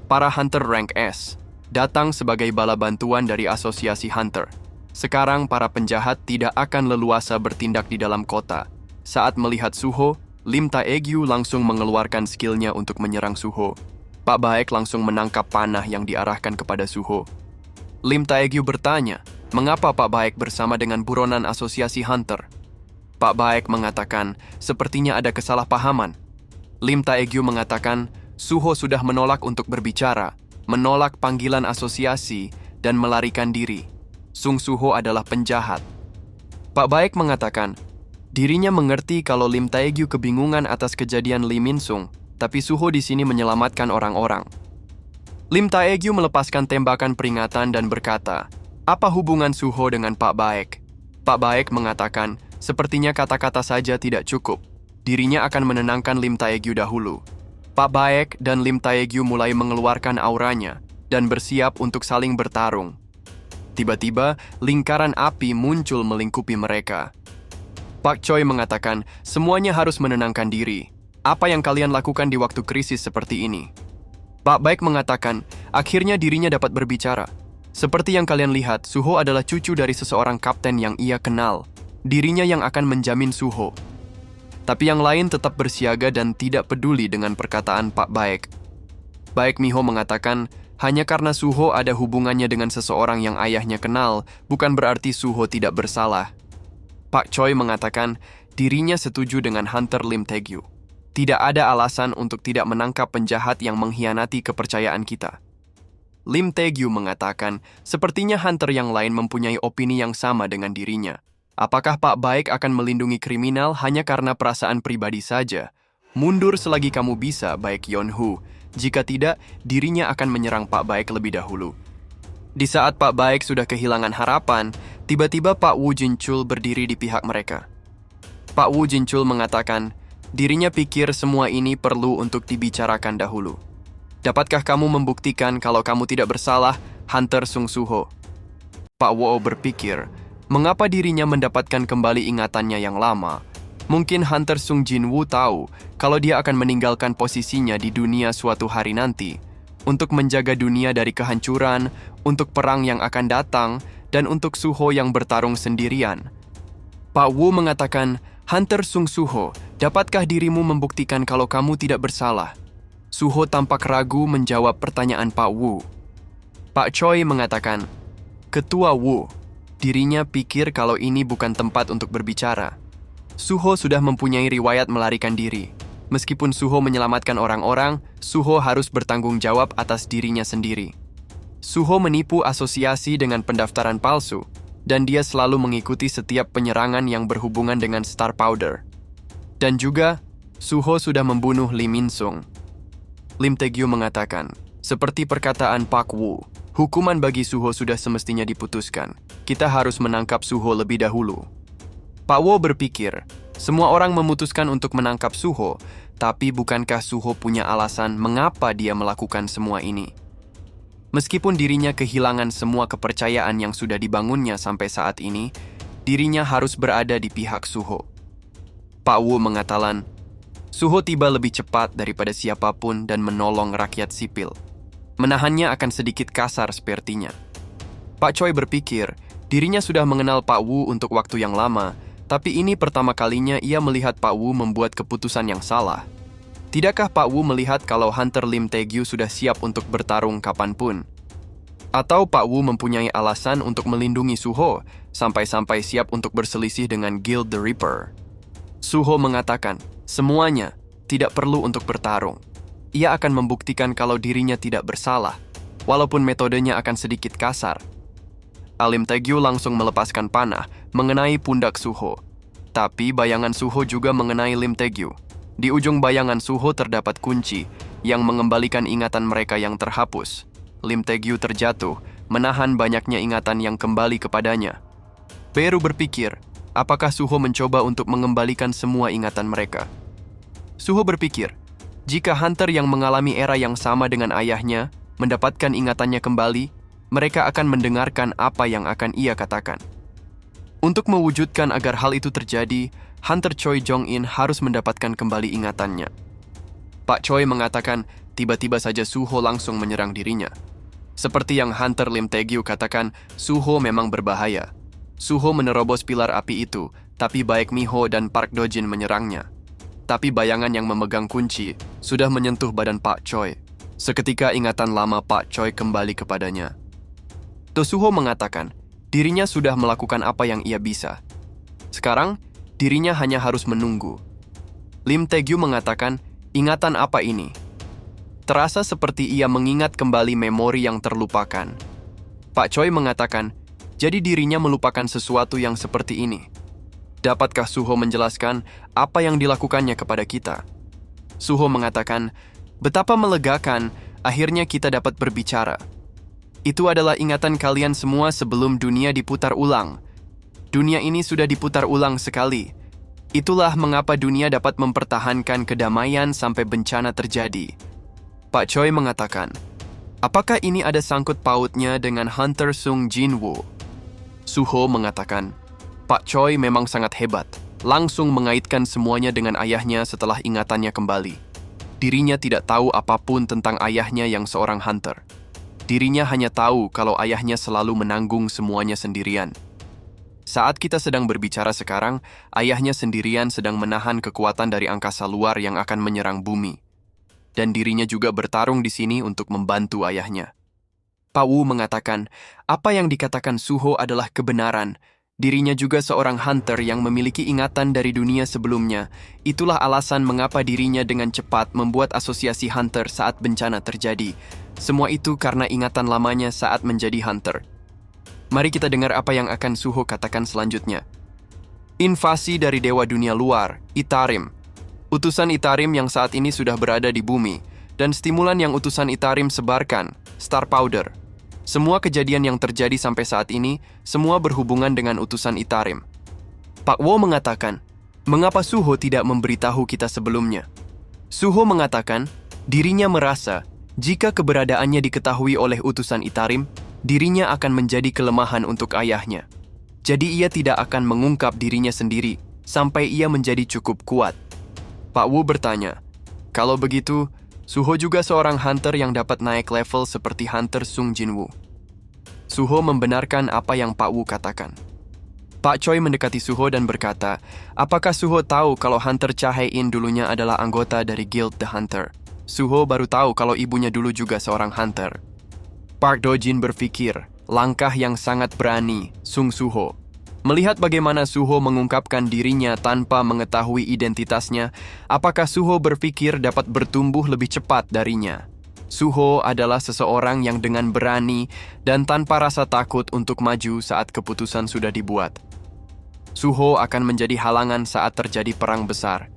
Para Hunter Rank S datang sebagai bala bantuan dari Asosiasi Hunter. Sekarang para penjahat tidak akan leluasa bertindak di dalam kota. Saat melihat Suho, Lim Taegyu langsung mengeluarkan skillnya untuk menyerang Suho. Pak Baek langsung menangkap panah yang diarahkan kepada Suho. Lim Taegyu bertanya, mengapa Pak Baek bersama dengan buronan Asosiasi Hunter? Pak Baek mengatakan, sepertinya ada kesalahpahaman. Lim Taegyu mengatakan, Suho sudah menolak untuk berbicara, menolak panggilan asosiasi, dan melarikan diri. Sung Suho adalah penjahat. Pak Baek mengatakan, dirinya mengerti kalau Lim Taegyu kebingungan atas kejadian Lee Min Sung, tapi Suho di sini menyelamatkan orang-orang. Lim Taegyu melepaskan tembakan peringatan dan berkata, apa hubungan Suho dengan Pak Baek? Pak Baek mengatakan, sepertinya kata-kata saja tidak cukup. Dirinya akan menenangkan Lim Taegyu dahulu. Pak Baek dan Lim Taegyu mulai mengeluarkan auranya dan bersiap untuk saling bertarung. Tiba-tiba, lingkaran api muncul melingkupi mereka. Pak Choi mengatakan, semuanya harus menenangkan diri. Apa yang kalian lakukan di waktu krisis seperti ini? Pak Baek mengatakan, akhirnya dirinya dapat berbicara. Seperti yang kalian lihat, Suho adalah cucu dari seseorang kapten yang ia kenal. Dirinya yang akan menjamin Suho. Tapi yang lain tetap bersiaga dan tidak peduli dengan perkataan Pak Baek. Baek Miho mengatakan, hanya karena Suho ada hubungannya dengan seseorang yang ayahnya kenal, bukan berarti Suho tidak bersalah. Pak Choi mengatakan, dirinya setuju dengan Hunter Lim Taegyu. Tidak ada alasan untuk tidak menangkap penjahat yang mengkhianati kepercayaan kita. Lim Taegyu mengatakan, sepertinya Hunter yang lain mempunyai opini yang sama dengan dirinya. Apakah Pak Baek akan melindungi kriminal hanya karena perasaan pribadi saja? Mundur selagi kamu bisa, Baek Yeonhu. Jika tidak, dirinya akan menyerang Pak Baek lebih dahulu. Di saat Pak Baek sudah kehilangan harapan, tiba-tiba Pak Wu Jinchul berdiri di pihak mereka. Pak Wu Jinchul mengatakan, dirinya pikir semua ini perlu untuk dibicarakan dahulu. Dapatkah kamu membuktikan kalau kamu tidak bersalah, Hunter Sung Suho? Pak Wu berpikir, mengapa dirinya mendapatkan kembali ingatannya yang lama? Mungkin Hunter Sung Jinwoo tahu kalau dia akan meninggalkan posisinya di dunia suatu hari nanti untuk menjaga dunia dari kehancuran, untuk perang yang akan datang, dan untuk Suho yang bertarung sendirian. Pak Wu mengatakan, Hunter Sung Suho, dapatkah dirimu membuktikan kalau kamu tidak bersalah? Suho tampak ragu menjawab pertanyaan Pak Wu. Pak Choi mengatakan, Ketua Wu, dirinya pikir kalau ini bukan tempat untuk berbicara. Suho sudah mempunyai riwayat melarikan diri. Meskipun Suho menyelamatkan orang-orang, Suho harus bertanggung jawab atas dirinya sendiri. Suho menipu asosiasi dengan pendaftaran palsu, dan dia selalu mengikuti setiap penyerangan yang berhubungan dengan Star Powder. Dan juga, Suho sudah membunuh Lee Min Sung. Lim Taegyu mengatakan, seperti perkataan Pak Wu, hukuman bagi Suho sudah semestinya diputuskan. Kita harus menangkap Suho lebih dahulu. Pak Wu berpikir, semua orang memutuskan untuk menangkap Suho, tapi bukankah Suho punya alasan mengapa dia melakukan semua ini? Meskipun dirinya kehilangan semua kepercayaan yang sudah dibangunnya sampai saat ini, dirinya harus berada di pihak Suho. Pak Wu mengatakan, Suho tiba lebih cepat daripada siapapun dan menolong rakyat sipil. Menahannya akan sedikit kasar sepertinya. Pak Choi berpikir, dirinya sudah mengenal Pak Wu untuk waktu yang lama, tapi ini pertama kalinya ia melihat Pak Wu membuat keputusan yang salah. Tidakkah Pak Wu melihat kalau Hunter Lim Taegyu sudah siap untuk bertarung kapanpun? Atau Pak Wu mempunyai alasan untuk melindungi Suho, sampai-sampai siap untuk berselisih dengan Guild the Reaper? Suho mengatakan, semuanya tidak perlu untuk bertarung. Ia akan membuktikan kalau dirinya tidak bersalah, walaupun metodenya akan sedikit kasar. Lim Taegyu langsung melepaskan panah mengenai pundak Suho. Tapi bayangan Suho juga mengenai Lim Taegyu. Di ujung bayangan Suho terdapat kunci yang mengembalikan ingatan mereka yang terhapus. Lim Taegyu terjatuh menahan banyaknya ingatan yang kembali kepadanya. Beru berpikir, apakah Suho mencoba untuk mengembalikan semua ingatan mereka? Suho berpikir, jika hunter yang mengalami era yang sama dengan ayahnya mendapatkan ingatannya kembali, mereka akan mendengarkan apa yang akan ia katakan. Untuk mewujudkan agar hal itu terjadi, Hunter Choi Jong-in harus mendapatkan kembali ingatannya. Pak Choi mengatakan, tiba-tiba saja Suho langsung menyerang dirinya. Seperti yang Hunter Lim Tae-gyu katakan, Suho memang berbahaya. Suho menerobos pilar api itu, tapi baik Miho dan Park Do-jin menyerangnya. Tapi bayangan yang memegang kunci sudah menyentuh badan Pak Choi. Seketika ingatan lama Pak Choi kembali kepadanya. To Suho mengatakan, dirinya sudah melakukan apa yang ia bisa. Sekarang, dirinya hanya harus menunggu. Lim Tae-gyu mengatakan, ingatan apa ini? Terasa seperti ia mengingat kembali memori yang terlupakan. Pak Choi mengatakan, jadi dirinya melupakan sesuatu yang seperti ini. Dapatkah Suho menjelaskan apa yang dilakukannya kepada kita? Suho mengatakan, betapa melegakan, akhirnya kita dapat berbicara. Itu adalah ingatan kalian semua sebelum dunia diputar ulang. Dunia ini sudah diputar ulang sekali. Itulah mengapa dunia dapat mempertahankan kedamaian sampai bencana terjadi. Pak Choi mengatakan, apakah ini ada sangkut pautnya dengan Hunter Sung Jin-woo? Suho mengatakan, Pak Choi memang sangat hebat, langsung mengaitkan semuanya dengan ayahnya setelah ingatannya kembali. Dirinya tidak tahu apapun tentang ayahnya yang seorang hunter. Dirinya hanya tahu kalau ayahnya selalu menanggung semuanya sendirian. Saat kita sedang berbicara sekarang, ayahnya sendirian sedang menahan kekuatan dari angkasa luar yang akan menyerang bumi. Dan dirinya juga bertarung di sini untuk membantu ayahnya. Pak Wu mengatakan, apa yang dikatakan Suho adalah kebenaran. Dirinya juga seorang hunter yang memiliki ingatan dari dunia sebelumnya. Itulah alasan mengapa dirinya dengan cepat membuat asosiasi hunter saat bencana terjadi. Semua itu karena ingatan lamanya saat menjadi hunter. Mari kita dengar apa yang akan Suho katakan selanjutnya. Invasi dari dewa dunia luar, Itarim. Utusan Itarim yang saat ini sudah berada di bumi, dan stimulan yang utusan Itarim sebarkan, Star Powder. Semua kejadian yang terjadi sampai saat ini, semua berhubungan dengan utusan Itarim. Pak Wo mengatakan, mengapa Suho tidak memberitahu kita sebelumnya? Suho mengatakan, dirinya merasa, jika keberadaannya diketahui oleh utusan Itarim, dirinya akan menjadi kelemahan untuk ayahnya. Jadi ia tidak akan mengungkap dirinya sendiri, sampai ia menjadi cukup kuat. Pak Wu bertanya, kalau begitu, Suho juga seorang hunter yang dapat naik level seperti Hunter Sung Jin-woo. Suho membenarkan apa yang Pak Wu katakan. Pak Choi mendekati Suho dan berkata, apakah Suho tahu kalau Hunter Cha Hae-in dulunya adalah anggota dari Guild The Hunter? Suho baru tahu kalau ibunya dulu juga seorang hunter. Park Do-jin berpikir, langkah yang sangat berani, Sung Suho. Melihat bagaimana Suho mengungkapkan dirinya tanpa mengetahui identitasnya, apakah Suho berpikir dapat bertumbuh lebih cepat darinya? Suho adalah seseorang yang dengan berani dan tanpa rasa takut untuk maju saat keputusan sudah dibuat. Suho akan menjadi halangan saat terjadi perang besar.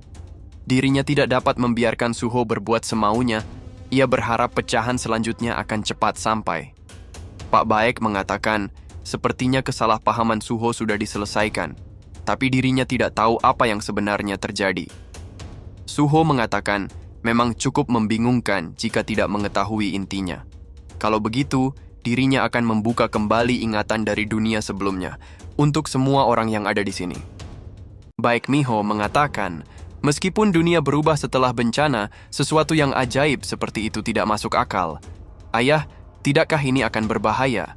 Dirinya tidak dapat membiarkan Suho berbuat semaunya. Ia berharap pecahan selanjutnya akan cepat sampai. Pak Baek mengatakan, sepertinya kesalahpahaman Suho sudah diselesaikan, tapi dirinya tidak tahu apa yang sebenarnya terjadi. Suho mengatakan, memang cukup membingungkan jika tidak mengetahui intinya. Kalau begitu, dirinya akan membuka kembali ingatan dari dunia sebelumnya untuk semua orang yang ada di sini. Baek Miho mengatakan, meskipun dunia berubah setelah bencana, sesuatu yang ajaib seperti itu tidak masuk akal. Ayah, tidakkah ini akan berbahaya?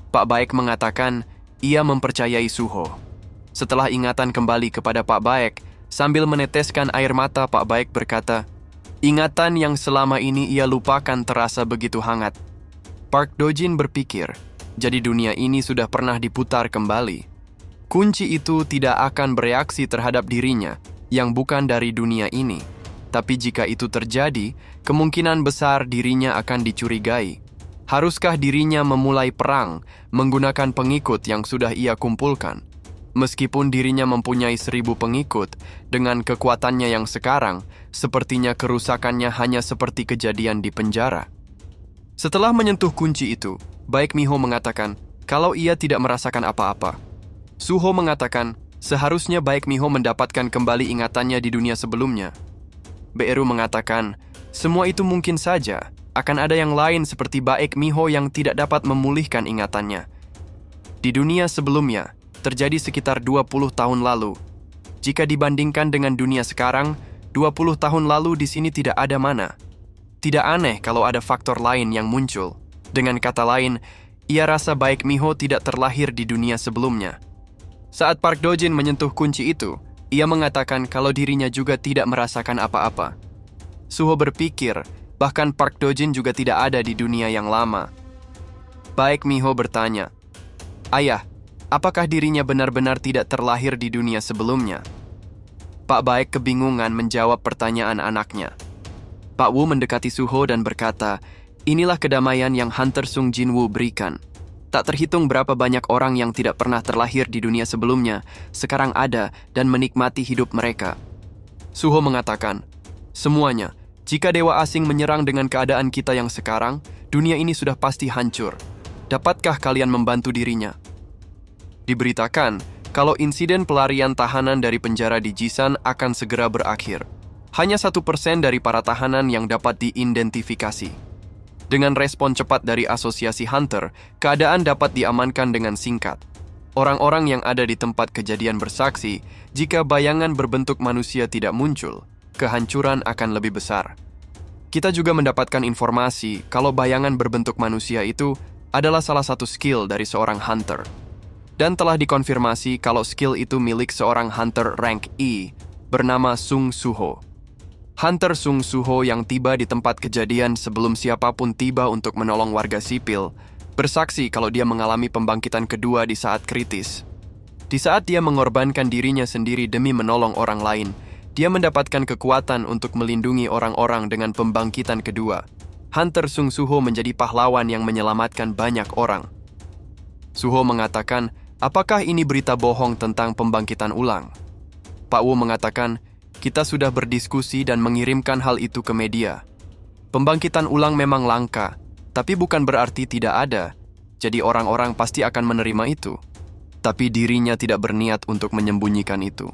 Pak Baek mengatakan, ia mempercayai Suho. Setelah ingatan kembali kepada Pak Baek, sambil meneteskan air mata, Pak Baek berkata, ingatan yang selama ini ia lupakan terasa begitu hangat. Park Do-jin berpikir, jadi dunia ini sudah pernah diputar kembali. Kunci itu tidak akan bereaksi terhadap dirinya, yang bukan dari dunia ini. Tapi jika itu terjadi, kemungkinan besar dirinya akan dicurigai. Haruskah dirinya memulai perang menggunakan pengikut yang sudah ia kumpulkan? Meskipun dirinya mempunyai 1000 pengikut, dengan kekuatannya yang sekarang, sepertinya kerusakannya hanya seperti kejadian di penjara. Setelah menyentuh kunci itu, Baek Miho mengatakan kalau ia tidak merasakan apa-apa. Suho mengatakan seharusnya Baek Miho mendapatkan kembali ingatannya di dunia sebelumnya. Beeru mengatakan semua itu mungkin saja. Akan ada yang lain seperti Baek Miho yang tidak dapat memulihkan ingatannya. Di dunia sebelumnya, terjadi sekitar 20 tahun lalu. Jika dibandingkan dengan dunia sekarang, 20 tahun lalu di sini tidak ada mana. Tidak aneh kalau ada faktor lain yang muncul. Dengan kata lain, ia rasa Baek Miho tidak terlahir di dunia sebelumnya. Saat Park Dojin menyentuh kunci itu, ia mengatakan kalau dirinya juga tidak merasakan apa-apa. Suho berpikir, bahkan Park Dojin juga tidak ada di dunia yang lama. Baek Miho bertanya, "Ayah, apakah dirinya benar-benar tidak terlahir di dunia sebelumnya?" Pak Baek kebingungan menjawab pertanyaan anaknya. Pak Wu mendekati Suho dan berkata, "Inilah kedamaian yang Hunter Sung Jinwoo berikan. Tak terhitung berapa banyak orang yang tidak pernah terlahir di dunia sebelumnya, sekarang ada dan menikmati hidup mereka." Suho mengatakan, "Semuanya, jika dewa asing menyerang dengan keadaan kita yang sekarang, dunia ini sudah pasti hancur. Dapatkah kalian membantu dirinya?" Diberitakan kalau insiden pelarian tahanan dari penjara di Jisan akan segera berakhir. Hanya 1% dari para tahanan yang dapat diidentifikasi. Dengan respon cepat dari Asosiasi Hunter, keadaan dapat diamankan dengan singkat. Orang-orang yang ada di tempat kejadian bersaksi, jika bayangan berbentuk manusia tidak muncul, kehancuran akan lebih besar. Kita juga mendapatkan informasi kalau bayangan berbentuk manusia itu adalah salah satu skill dari seorang hunter. Dan telah dikonfirmasi kalau skill itu milik seorang hunter rank E bernama Sung Suho. Hunter Sung Suho yang tiba di tempat kejadian sebelum siapapun tiba untuk menolong warga sipil, bersaksi kalau dia mengalami pembangkitan kedua di saat kritis. Di saat dia mengorbankan dirinya sendiri demi menolong orang lain, dia mendapatkan kekuatan untuk melindungi orang-orang dengan pembangkitan kedua. Hunter Sung Suho menjadi pahlawan yang menyelamatkan banyak orang. Suho mengatakan, apakah ini berita bohong tentang pembangkitan ulang? Pak Wu mengatakan, kita sudah berdiskusi dan mengirimkan hal itu ke media. Pembangkitan ulang memang langka, tapi bukan berarti tidak ada. Jadi orang-orang pasti akan menerima itu. Tapi dirinya tidak berniat untuk menyembunyikan itu.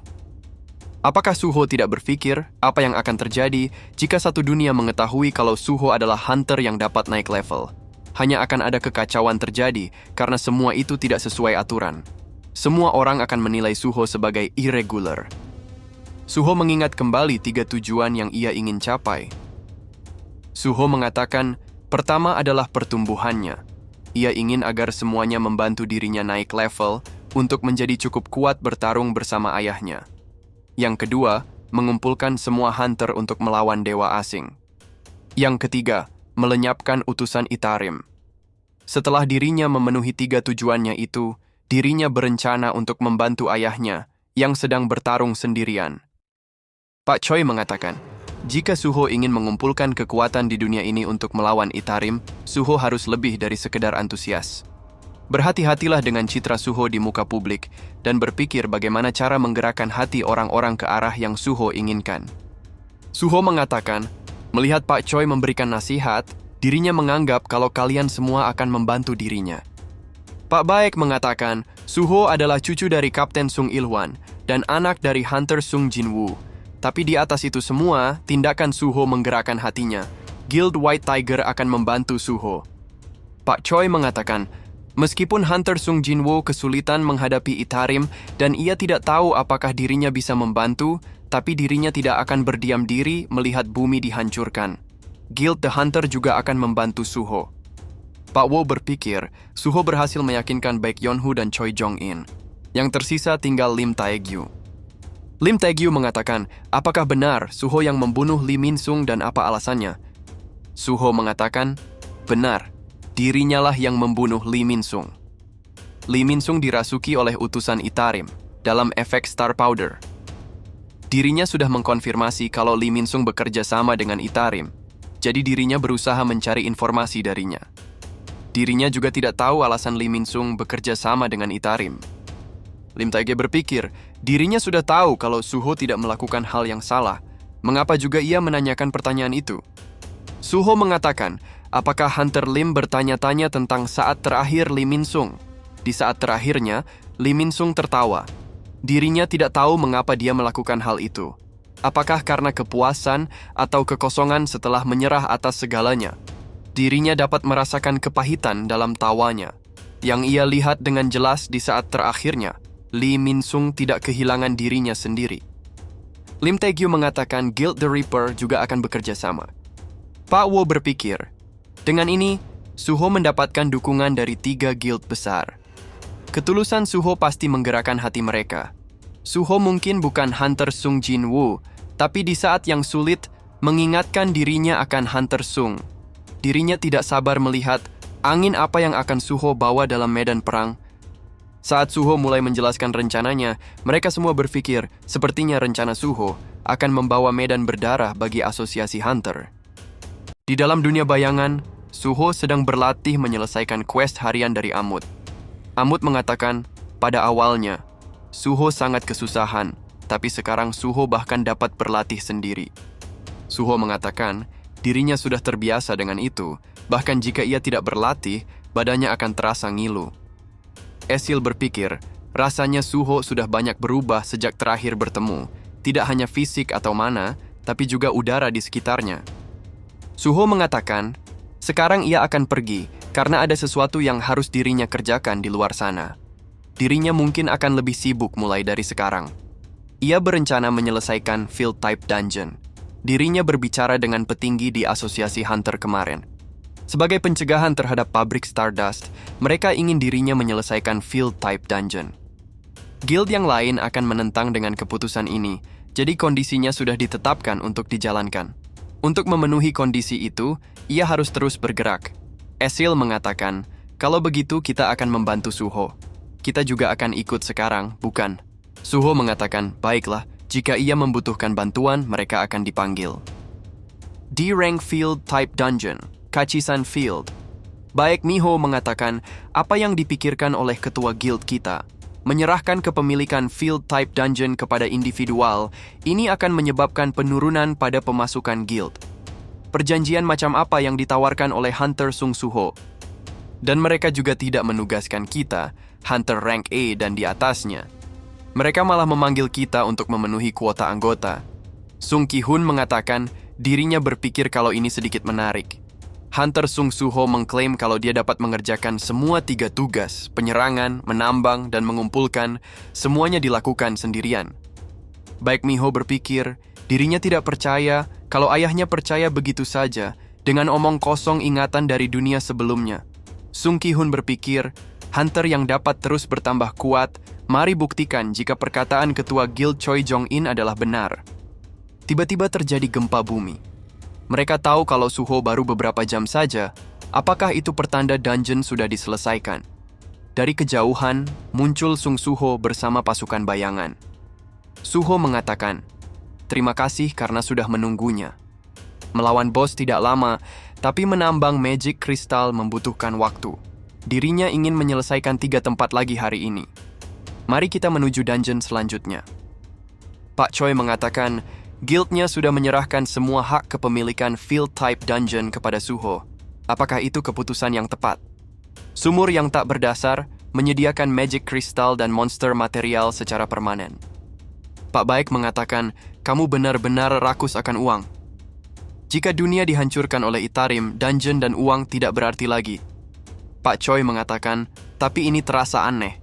Apakah Suho tidak berpikir apa yang akan terjadi jika satu dunia mengetahui kalau Suho adalah hunter yang dapat naik level? Hanya akan ada kekacauan terjadi karena semua itu tidak sesuai aturan. Semua orang akan menilai Suho sebagai irregular. Suho mengingat kembali 3 tujuan yang ia ingin capai. Suho mengatakan, pertama adalah pertumbuhannya. Ia ingin agar semuanya membantu dirinya naik level untuk menjadi cukup kuat bertarung bersama ayahnya. Yang kedua, mengumpulkan semua hunter untuk melawan dewa asing. Yang ketiga, melenyapkan utusan Itarim. Setelah dirinya memenuhi 3 tujuannya itu, dirinya berencana untuk membantu ayahnya yang sedang bertarung sendirian. Pak Choi mengatakan, jika Suho ingin mengumpulkan kekuatan di dunia ini untuk melawan Itarim, Suho harus lebih dari sekedar antusias. Berhati-hatilah dengan citra Suho di muka publik dan berpikir bagaimana cara menggerakkan hati orang-orang ke arah yang Suho inginkan. Suho mengatakan, melihat Pak Choi memberikan nasihat, dirinya menganggap kalau kalian semua akan membantu dirinya. Pak Baek mengatakan, Suho adalah cucu dari Kapten Sung Il-hwan dan anak dari Hunter Sung Jinwoo. Tapi di atas itu semua, tindakan Suho menggerakkan hatinya. Guild White Tiger akan membantu Suho. Pak Choi mengatakan, meskipun Hunter Sung Jinwoo kesulitan menghadapi Itarim dan ia tidak tahu apakah dirinya bisa membantu, tapi dirinya tidak akan berdiam diri melihat bumi dihancurkan. Guild The Hunter juga akan membantu Suho. Pak Wo berpikir, Suho berhasil meyakinkan Baek Yeonhu dan Choi Jong-in. Yang tersisa tinggal Lim Taegyu. Lim Taegyu mengatakan, apakah benar Suho yang membunuh Lee Min-sung dan apa alasannya? Suho mengatakan, benar, dirinya lah yang membunuh Lee Min-sung. Lee Min-sung dirasuki oleh utusan Itarim dalam efek Star Powder. Dirinya sudah mengkonfirmasi kalau Lee Min-sung bekerja sama dengan Itarim, jadi dirinya berusaha mencari informasi darinya. Dirinya juga tidak tahu alasan Lee Min-sung bekerja sama dengan Itarim. Lim Taegye berpikir, dirinya sudah tahu kalau Suho tidak melakukan hal yang salah. Mengapa juga ia menanyakan pertanyaan itu? Suho mengatakan, Apakah Hunter Lim bertanya-tanya tentang saat terakhir Lee Min Sung? Di saat terakhirnya, Lee Min Sung tertawa. Dirinya tidak tahu mengapa dia melakukan hal itu. Apakah karena kepuasan atau kekosongan setelah menyerah atas segalanya? Dirinya dapat merasakan kepahitan dalam tawanya. Yang ia lihat dengan jelas di saat terakhirnya, Lee Min Sung tidak kehilangan dirinya sendiri. Lim Tae-gyu mengatakan Guild the Reaper juga akan bekerja sama. Pak Wo berpikir, dengan ini, Suho mendapatkan dukungan dari 3 guild besar. Ketulusan Suho pasti menggerakkan hati mereka. Suho mungkin bukan Hunter Sung Jin Woo, tapi di saat yang sulit, mengingatkan dirinya akan Hunter Sung. Dirinya tidak sabar melihat angin apa yang akan Suho bawa dalam medan perang. Saat Suho mulai menjelaskan rencananya, mereka semua berpikir sepertinya rencana Suho akan membawa medan berdarah bagi asosiasi Hunter. Di dalam dunia bayangan, Suho sedang berlatih menyelesaikan quest harian dari Amut. Amut mengatakan, pada awalnya, Suho sangat kesusahan, tapi sekarang Suho bahkan dapat berlatih sendiri. Suho mengatakan, dirinya sudah terbiasa dengan itu, bahkan jika ia tidak berlatih, badannya akan terasa ngilu. Esil berpikir, rasanya Suho sudah banyak berubah sejak terakhir bertemu, tidak hanya fisik atau mana, tapi juga udara di sekitarnya. Suho mengatakan, sekarang ia akan pergi karena ada sesuatu yang harus dirinya kerjakan di luar sana. Dirinya mungkin akan lebih sibuk mulai dari sekarang. Ia berencana menyelesaikan Field Type Dungeon. Dirinya berbicara dengan petinggi di asosiasi Hunter kemarin. Sebagai pencegahan terhadap pabrik Stardust, mereka ingin dirinya menyelesaikan Field Type Dungeon. Guild yang lain akan menentang dengan keputusan ini, jadi kondisinya sudah ditetapkan untuk dijalankan. Untuk memenuhi kondisi itu, ia harus terus bergerak. Esil mengatakan, kalau begitu kita akan membantu Suho. Kita juga akan ikut sekarang, bukan? Suho mengatakan, baiklah, jika ia membutuhkan bantuan, mereka akan dipanggil. D-Rank Field Type Dungeon, Kachisan Field. Baek Miho mengatakan apa yang dipikirkan oleh ketua guild kita. Menyerahkan kepemilikan Field Type Dungeon kepada individual, ini akan menyebabkan penurunan pada pemasukan guild. Perjanjian macam apa yang ditawarkan oleh Hunter Sung Suho? Dan mereka juga tidak menugaskan kita, Hunter rank A dan di atasnya. Mereka malah memanggil kita untuk memenuhi kuota anggota. Sung Ki-hun mengatakan dirinya berpikir kalau ini sedikit menarik. Hunter Sung Suho mengklaim kalau dia dapat mengerjakan semua 3 tugas, penyerangan, menambang, dan mengumpulkan, semuanya dilakukan sendirian. Baek Miho berpikir, dirinya tidak percaya kalau ayahnya percaya begitu saja, dengan omong kosong ingatan dari dunia sebelumnya. Sung Ki-hun berpikir, Hunter yang dapat terus bertambah kuat, mari buktikan jika perkataan ketua Guild Choi Jong-in adalah benar. Tiba-tiba terjadi gempa bumi. Mereka tahu kalau Suho baru beberapa jam saja, apakah itu pertanda dungeon sudah diselesaikan? Dari kejauhan, muncul Sung Suho bersama pasukan bayangan. Suho mengatakan, terima kasih karena sudah menunggunya. Melawan bos tidak lama, tapi menambang magic crystal membutuhkan waktu. Dirinya ingin menyelesaikan 3 tempat lagi hari ini. Mari kita menuju dungeon selanjutnya. Pak Choi mengatakan, guildnya sudah menyerahkan semua hak kepemilikan Field Type Dungeon kepada Suho. Apakah itu keputusan yang tepat? Sumur yang tak berdasar menyediakan magic crystal dan monster material secara permanen. Pak Baek mengatakan, kamu benar-benar rakus akan uang. Jika dunia dihancurkan oleh Itarim, dungeon dan uang tidak berarti lagi. Pak Choi mengatakan, tapi ini terasa aneh.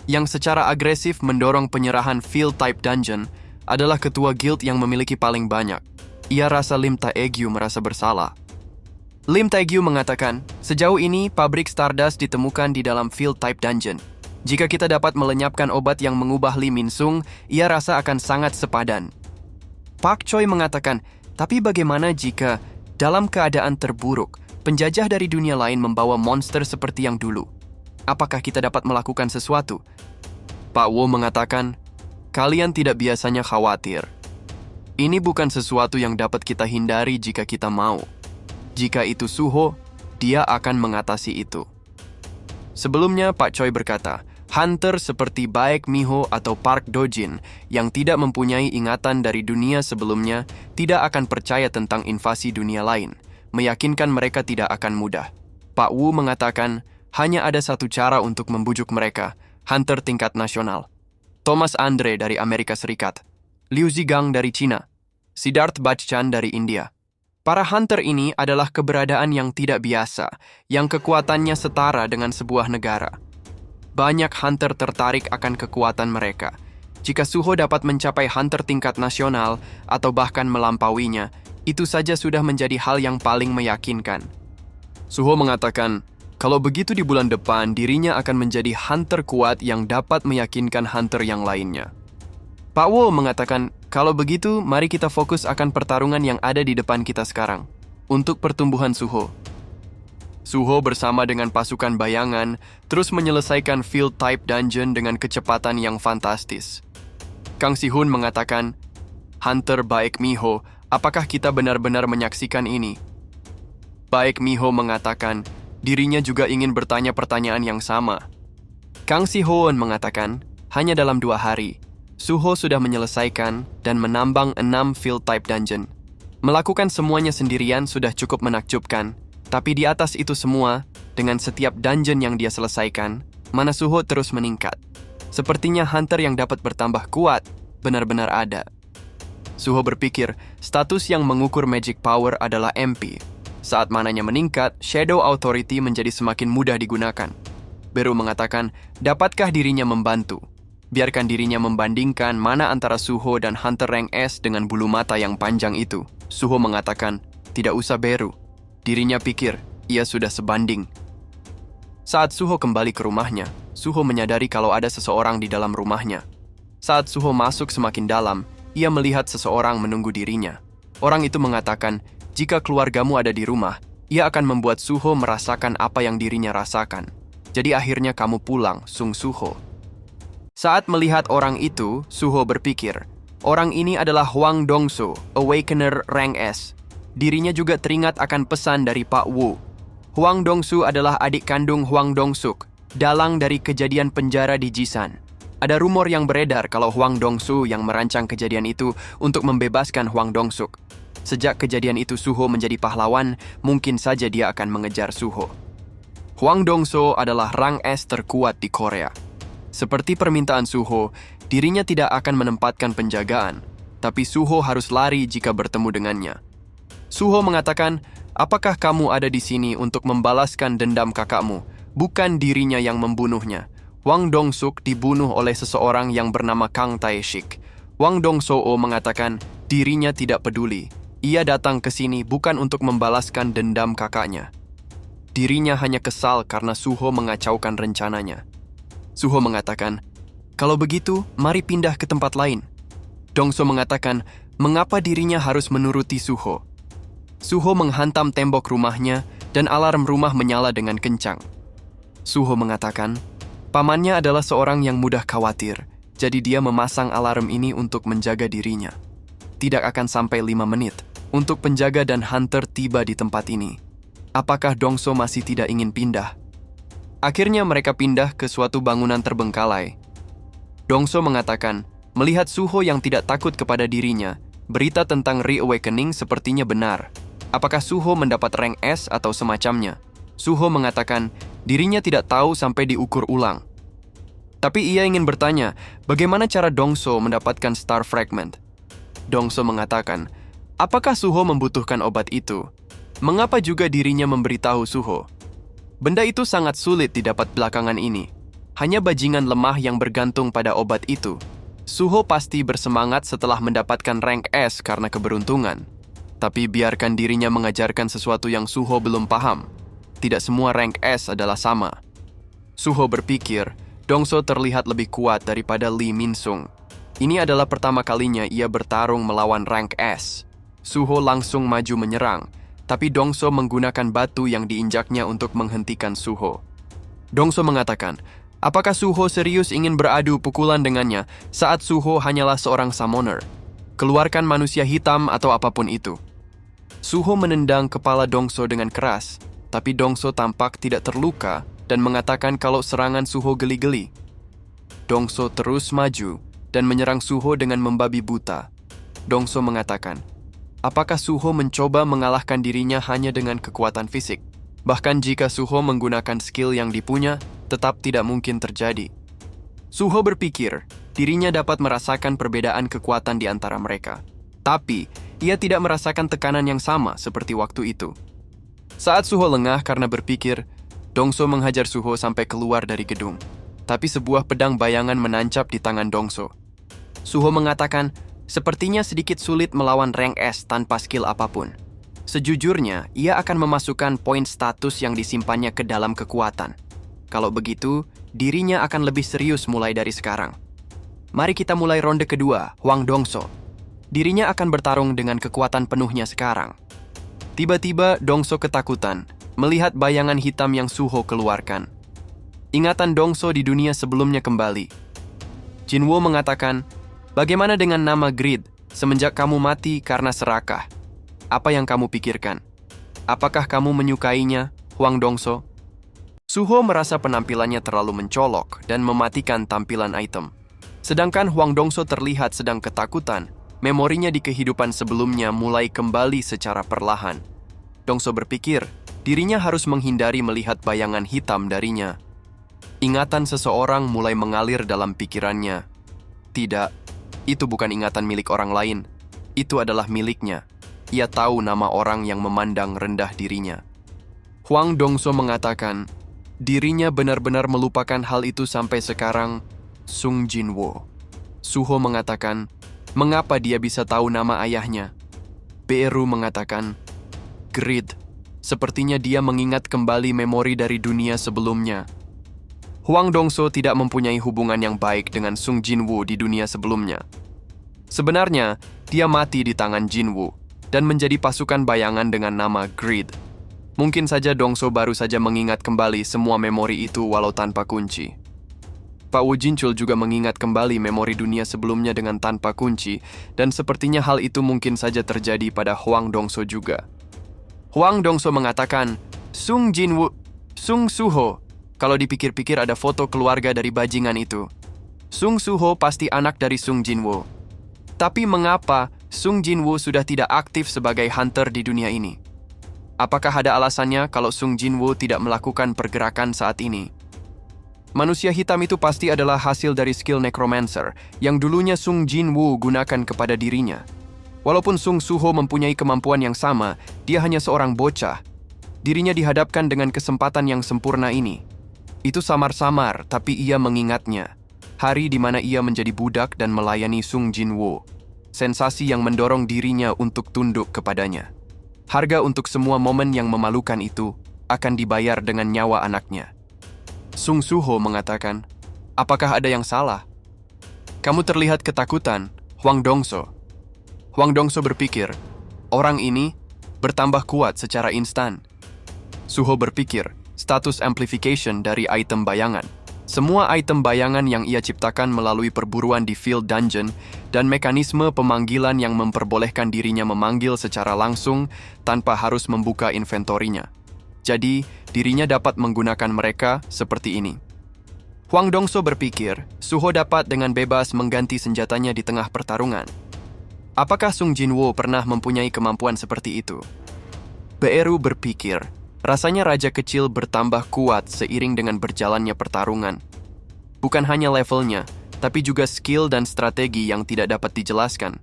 Yang secara agresif mendorong penyerahan Field Type Dungeon adalah ketua guild yang memiliki paling banyak. Ia rasa Lim Tae-gyu merasa bersalah. Lim Tae-gyu mengatakan, sejauh ini pabrik Stardust ditemukan di dalam Field Type Dungeon. Jika kita dapat melenyapkan obat yang mengubah Lee Min Sung, ia rasa akan sangat sepadan. Pak Choi mengatakan, tapi bagaimana jika dalam keadaan terburuk, penjajah dari dunia lain membawa monster seperti yang dulu? Apakah kita dapat melakukan sesuatu? Pak Wo mengatakan, kalian tidak biasanya khawatir. Ini bukan sesuatu yang dapat kita hindari jika kita mau. Jika itu Suho, dia akan mengatasi itu. Sebelumnya, Pak Choi berkata, Hunter seperti Baek Miho atau Park Dojin yang tidak mempunyai ingatan dari dunia sebelumnya tidak akan percaya tentang invasi dunia lain. meyakinkan mereka tidak akan mudah. Pak Wu mengatakan hanya ada satu cara untuk membujuk mereka, hunter tingkat nasional. Thomas Andre dari Amerika Serikat, Liu Zigang dari China, Siddharth Bachchan dari India. Para hunter ini adalah keberadaan yang tidak biasa, yang kekuatannya setara dengan sebuah negara. Banyak hunter tertarik akan kekuatan mereka. Jika Suho dapat mencapai hunter tingkat nasional atau bahkan melampauinya, itu saja sudah menjadi hal yang paling meyakinkan. Suho mengatakan, kalau begitu di bulan depan dirinya akan menjadi hunter kuat yang dapat meyakinkan hunter yang lainnya. Pak Wo mengatakan, kalau begitu mari kita fokus akan pertarungan yang ada di depan kita sekarang, untuk pertumbuhan Suho. Suho bersama dengan pasukan bayangan terus menyelesaikan field type dungeon dengan kecepatan yang fantastis. Kang Si-hun mengatakan, Hunter Baek Miho, apakah kita benar-benar menyaksikan ini? Baek Miho mengatakan, dirinya juga ingin bertanya pertanyaan yang sama. Kang Si-hun mengatakan, hanya dalam 2 hari, Suho sudah menyelesaikan dan menambang 6 field type dungeon. Melakukan semuanya sendirian sudah cukup menakjubkan, tapi di atas itu semua, dengan setiap dungeon yang dia selesaikan, mana Suho terus meningkat. Sepertinya hunter yang dapat bertambah kuat, benar-benar ada. Suho berpikir, status yang mengukur magic power adalah MP. Saat mananya meningkat, Shadow Authority menjadi semakin mudah digunakan. Beru mengatakan, dapatkah dirinya membantu? Biarkan dirinya membandingkan mana antara Suho dan hunter rank S dengan bulu mata yang panjang itu. Suho mengatakan, tidak usah Beru. Dirinya pikir, ia sudah sebanding. Saat Suho kembali ke rumahnya, Suho menyadari kalau ada seseorang di dalam rumahnya. Saat Suho masuk semakin dalam, ia melihat seseorang menunggu dirinya. Orang itu mengatakan, jika keluargamu ada di rumah, ia akan membuat Suho merasakan apa yang dirinya rasakan. Jadi akhirnya kamu pulang, Sung Suho. Saat melihat orang itu, Suho berpikir, orang ini adalah Hwang Dongso, Awakener rank S. Dirinya juga teringat akan pesan dari Pak Wu. Hwang Dongsu adalah adik kandung Hwang Dongsuk, dalang dari kejadian penjara di Jisan. Ada rumor yang beredar kalau Hwang Dongsu yang merancang kejadian itu untuk membebaskan Hwang Dongsuk. Sejak kejadian itu Suho menjadi pahlawan, mungkin saja dia akan mengejar Suho. Hwang Dongso adalah rang S terkuat di Korea. Seperti permintaan Suho, dirinya tidak akan menempatkan penjagaan, tapi Suho harus lari jika bertemu dengannya. Suho mengatakan, apakah kamu ada di sini untuk membalaskan dendam kakakmu, bukan dirinya yang membunuhnya. Hwang Dongsuk dibunuh oleh seseorang yang bernama Kang Tae-shik. Hwang Dongsoo mengatakan, dirinya tidak peduli. Ia datang ke sini bukan untuk membalaskan dendam kakaknya. Dirinya hanya kesal karena Suho mengacaukan rencananya. Suho mengatakan, kalau begitu, mari pindah ke tempat lain. Dongso mengatakan, mengapa dirinya harus menuruti Suho? Suho menghantam tembok rumahnya dan alarm rumah menyala dengan kencang. Suho mengatakan, pamannya adalah seorang yang mudah khawatir, jadi dia memasang alarm ini untuk menjaga dirinya. Tidak akan sampai 5 menit untuk penjaga dan hunter tiba di tempat ini. Apakah Dongso masih tidak ingin pindah? Akhirnya mereka pindah ke suatu bangunan terbengkalai. Dongso mengatakan, melihat Suho yang tidak takut kepada dirinya, berita tentang Reawakening sepertinya benar. Apakah Suho mendapat rank S atau semacamnya? Suho mengatakan, dirinya tidak tahu sampai diukur ulang. Tapi ia ingin bertanya, bagaimana cara Dongso mendapatkan Star Fragment? Dongso mengatakan, apakah Suho membutuhkan obat itu? Mengapa juga dirinya memberitahu Suho? Benda itu sangat sulit didapat belakangan ini. Hanya bajingan lemah yang bergantung pada obat itu. Suho pasti bersemangat setelah mendapatkan rank S karena keberuntungan. Tapi biarkan dirinya mengajarkan sesuatu yang Suho belum paham. Tidak semua rank S adalah sama. Suho berpikir, Dongso terlihat lebih kuat daripada Lee Min-sung. Ini adalah pertama kalinya ia bertarung melawan rank S. Suho langsung maju menyerang, tapi Dongso menggunakan batu yang diinjaknya untuk menghentikan Suho. Dongso mengatakan, apakah Suho serius ingin beradu pukulan dengannya saat Suho hanyalah seorang summoner? Keluarkan manusia hitam atau apapun itu. Suho menendang kepala Dongso dengan keras, tapi Dongso tampak tidak terluka dan mengatakan kalau serangan Suho geli-geli. Dongso terus maju dan menyerang Suho dengan membabi buta. Dongso mengatakan, Apakah Suho mencoba mengalahkan dirinya hanya dengan kekuatan fisik? Bahkan jika Suho menggunakan skill yang dipunya, tetap tidak mungkin terjadi. Suho berpikir, dirinya dapat merasakan perbedaan kekuatan di antara mereka. Tapi, ia tidak merasakan tekanan yang sama seperti waktu itu. Saat Suho lengah karena berpikir, Dongso menghajar Suho sampai keluar dari gedung. Tapi sebuah pedang bayangan menancap di tangan Dongso. Suho mengatakan, sepertinya sedikit sulit melawan rank S tanpa skill apapun. Sejujurnya, ia akan memasukkan poin status yang disimpannya ke dalam kekuatan. Kalau begitu, dirinya akan lebih serius mulai dari sekarang. Mari kita mulai ronde kedua, Hwang Dongso. Dirinya akan bertarung dengan kekuatan penuhnya sekarang. Tiba-tiba, Dongso ketakutan melihat bayangan hitam yang Suho keluarkan. Ingatan Dongso di dunia sebelumnya kembali. Jinwoo mengatakan, bagaimana dengan nama Grid semenjak kamu mati karena serakah? Apa yang kamu pikirkan? Apakah kamu menyukainya, Hwang Dongso? Suho merasa penampilannya terlalu mencolok dan mematikan tampilan item. Sedangkan Hwang Dongso terlihat sedang ketakutan, memorinya di kehidupan sebelumnya mulai kembali secara perlahan. Dongso berpikir, dirinya harus menghindari melihat bayangan hitam darinya. Ingatan seseorang mulai mengalir dalam pikirannya. Tidak, itu bukan ingatan milik orang lain. Itu adalah miliknya. Ia tahu nama orang yang memandang rendah dirinya. Hwang Dongso mengatakan, dirinya benar-benar melupakan hal itu sampai sekarang. Sung Jinwoo. Suho mengatakan, mengapa dia bisa tahu nama ayahnya? Beru mengatakan, Grid. Sepertinya dia mengingat kembali memori dari dunia sebelumnya. Hwang Dongso tidak mempunyai hubungan yang baik dengan Sung Jinwoo di dunia sebelumnya. Sebenarnya, dia mati di tangan Jinwoo dan menjadi pasukan bayangan dengan nama Grid. Mungkin saja Dongso baru saja mengingat kembali semua memori itu walau tanpa kunci. Pak Woo Jinchul juga mengingat kembali memori dunia sebelumnya dengan tanpa kunci, dan sepertinya hal itu mungkin saja terjadi pada Hwang Dongso juga. Hwang Dongso mengatakan, Sung Jinwoo, Sung Suho. Kalau dipikir-pikir ada foto keluarga dari bajingan itu. Sung Suho pasti anak dari Sung Jinwoo. Tapi mengapa Sung Jinwoo sudah tidak aktif sebagai hunter di dunia ini? Apakah ada alasannya kalau Sung Jinwoo tidak melakukan pergerakan saat ini? Manusia hitam itu pasti adalah hasil dari skill Necromancer yang dulunya Sung Jinwoo gunakan kepada dirinya. Walaupun Sung Suho mempunyai kemampuan yang sama, dia hanya seorang bocah. Dirinya dihadapkan dengan kesempatan yang sempurna ini. Itu samar-samar, tapi ia mengingatnya. Hari di mana ia menjadi budak dan melayani Sung Jinwoo. Sensasi yang mendorong dirinya untuk tunduk kepadanya. Harga untuk semua momen yang memalukan itu akan dibayar dengan nyawa anaknya. Sung Suho mengatakan, apakah ada yang salah? Kamu terlihat ketakutan, Hwang Dongso. Hwang Dongso berpikir, orang ini bertambah kuat secara instan. Suho berpikir, status amplification dari item bayangan. Semua item bayangan yang ia ciptakan melalui perburuan di field dungeon dan mekanisme pemanggilan yang memperbolehkan dirinya memanggil secara langsung tanpa harus membuka inventorinya. Jadi, dirinya dapat menggunakan mereka seperti ini. Hwang Dongso berpikir, Suho dapat dengan bebas mengganti senjatanya di tengah pertarungan. Apakah Sung Jinwoo pernah mempunyai kemampuan seperti itu? Beru berpikir, rasanya raja kecil bertambah kuat seiring dengan berjalannya pertarungan. Bukan hanya levelnya, tapi juga skill dan strategi yang tidak dapat dijelaskan.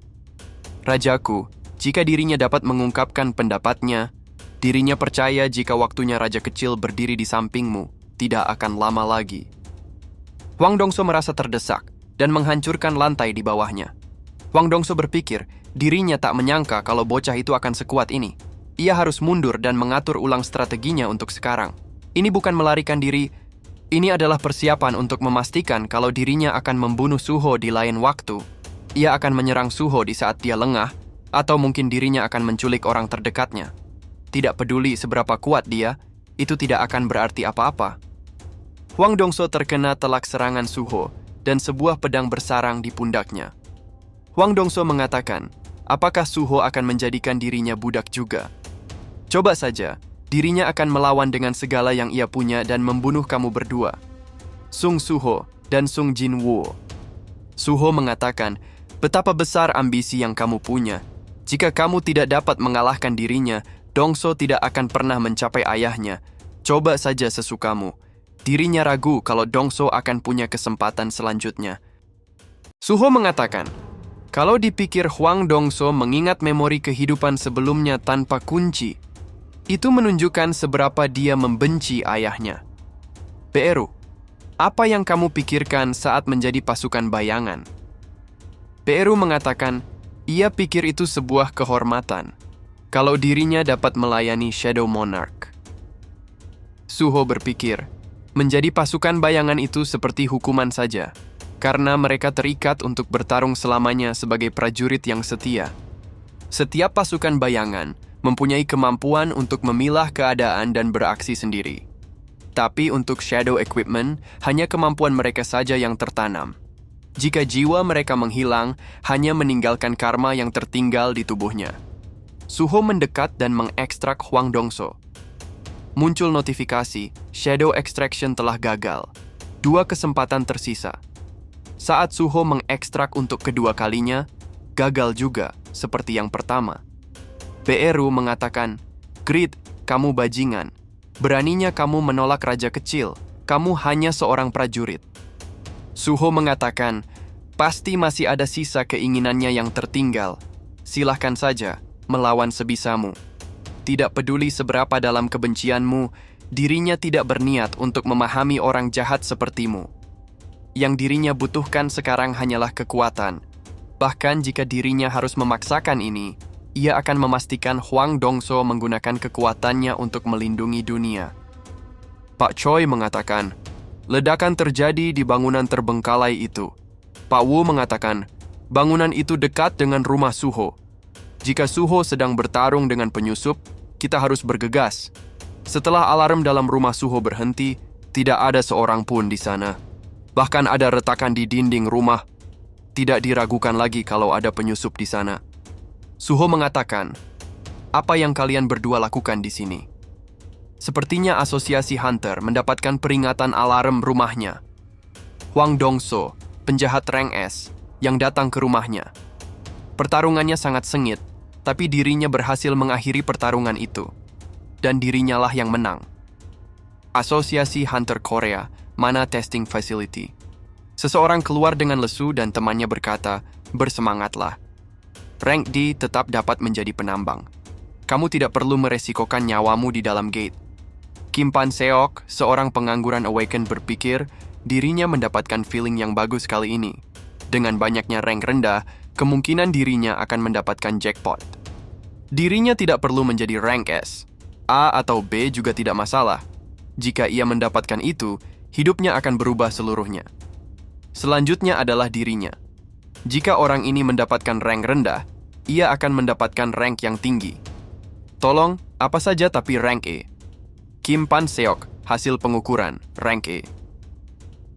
Rajaku, jika dirinya dapat mengungkapkan pendapatnya, dirinya percaya jika waktunya raja kecil berdiri di sampingmu, tidak akan lama lagi. Hwang Dongso merasa terdesak dan menghancurkan lantai di bawahnya. Hwang Dongso berpikir, dirinya tak menyangka kalau bocah itu akan sekuat ini. Ia harus mundur dan mengatur ulang strateginya untuk sekarang. Ini bukan melarikan diri, ini adalah persiapan untuk memastikan kalau dirinya akan membunuh Suho di lain waktu. Ia akan menyerang Suho di saat dia lengah, atau mungkin dirinya akan menculik orang terdekatnya. Tidak peduli seberapa kuat dia, itu tidak akan berarti apa-apa. Hwang Dongso terkena telak serangan Suho, dan sebuah pedang bersarang di pundaknya. Hwang Dongso mengatakan, apakah Suho akan menjadikan dirinya budak juga? Coba saja, dirinya akan melawan dengan segala yang ia punya dan membunuh kamu berdua. Sung Suho dan Sung Jinwoo. Suho mengatakan, betapa besar ambisi yang kamu punya. Jika kamu tidak dapat mengalahkan dirinya, Dongso tidak akan pernah mencapai ayahnya. Coba saja sesukamu. Dirinya ragu kalau Dongso akan punya kesempatan selanjutnya. Suho mengatakan, kalau dipikir Hwang Dongso mengingat memori kehidupan sebelumnya tanpa kunci, itu menunjukkan seberapa dia membenci ayahnya. Beru, apa yang kamu pikirkan saat menjadi pasukan bayangan? Beru mengatakan, ia pikir itu sebuah kehormatan, kalau dirinya dapat melayani Shadow Monarch. Suho berpikir, menjadi pasukan bayangan itu seperti hukuman saja, karena mereka terikat untuk bertarung selamanya sebagai prajurit yang setia. Setiap pasukan bayangan mempunyai kemampuan untuk memilah keadaan dan beraksi sendiri. Tapi untuk Shadow Equipment, hanya kemampuan mereka saja yang tertanam. Jika jiwa mereka menghilang, hanya meninggalkan karma yang tertinggal di tubuhnya. Suho mendekat dan mengekstrak Hwang Dongso. Muncul notifikasi, Shadow Extraction telah gagal. 2 kesempatan tersisa. Saat Suho mengekstrak untuk kedua kalinya, gagal juga, seperti yang pertama. Beru mengatakan, Grid, kamu bajingan. Beraninya kamu menolak raja kecil. Kamu hanya seorang prajurit. Suho mengatakan, pasti masih ada sisa keinginannya yang tertinggal. Silahkan saja, melawan sebisamu. Tidak peduli seberapa dalam kebencianmu, dirinya tidak berniat untuk memahami orang jahat sepertimu. Yang dirinya butuhkan sekarang hanyalah kekuatan. Bahkan jika dirinya harus memaksakan ini, ia akan memastikan Hwang Dongso menggunakan kekuatannya untuk melindungi dunia. Pak Choi mengatakan, ledakan terjadi di bangunan terbengkalai itu. Pak Wu mengatakan, bangunan itu dekat dengan rumah Suho. Jika Suho sedang bertarung dengan penyusup, kita harus bergegas. Setelah alarm dalam rumah Suho berhenti, tidak ada seorang pun di sana. Bahkan ada retakan di dinding rumah. Tidak diragukan lagi kalau ada penyusup di sana. Suho mengatakan, apa yang kalian berdua lakukan di sini? Sepertinya asosiasi Hunter mendapatkan peringatan alarm rumahnya. Hwang Dongso, penjahat rank S, yang datang ke rumahnya. Pertarungannya sangat sengit, tapi dirinya berhasil mengakhiri pertarungan itu. Dan dirinya lah yang menang. Asosiasi Hunter Korea, Mana Testing Facility. Seseorang keluar dengan lesu dan temannya berkata, bersemangatlah. Rank D tetap dapat menjadi penambang. Kamu tidak perlu meresikokan nyawamu di dalam gate. Kim Pan Seok, seorang pengangguran Awaken berpikir, dirinya mendapatkan feeling yang bagus kali ini. Dengan banyaknya rank rendah, kemungkinan dirinya akan mendapatkan jackpot. Dirinya tidak perlu menjadi rank S. A atau B juga tidak masalah. Jika ia mendapatkan itu, hidupnya akan berubah seluruhnya. Selanjutnya adalah dirinya. Jika orang ini mendapatkan rank rendah, ia akan mendapatkan rank yang tinggi. Tolong, apa saja tapi rank E. Kim Pan Seok, hasil pengukuran, rank E.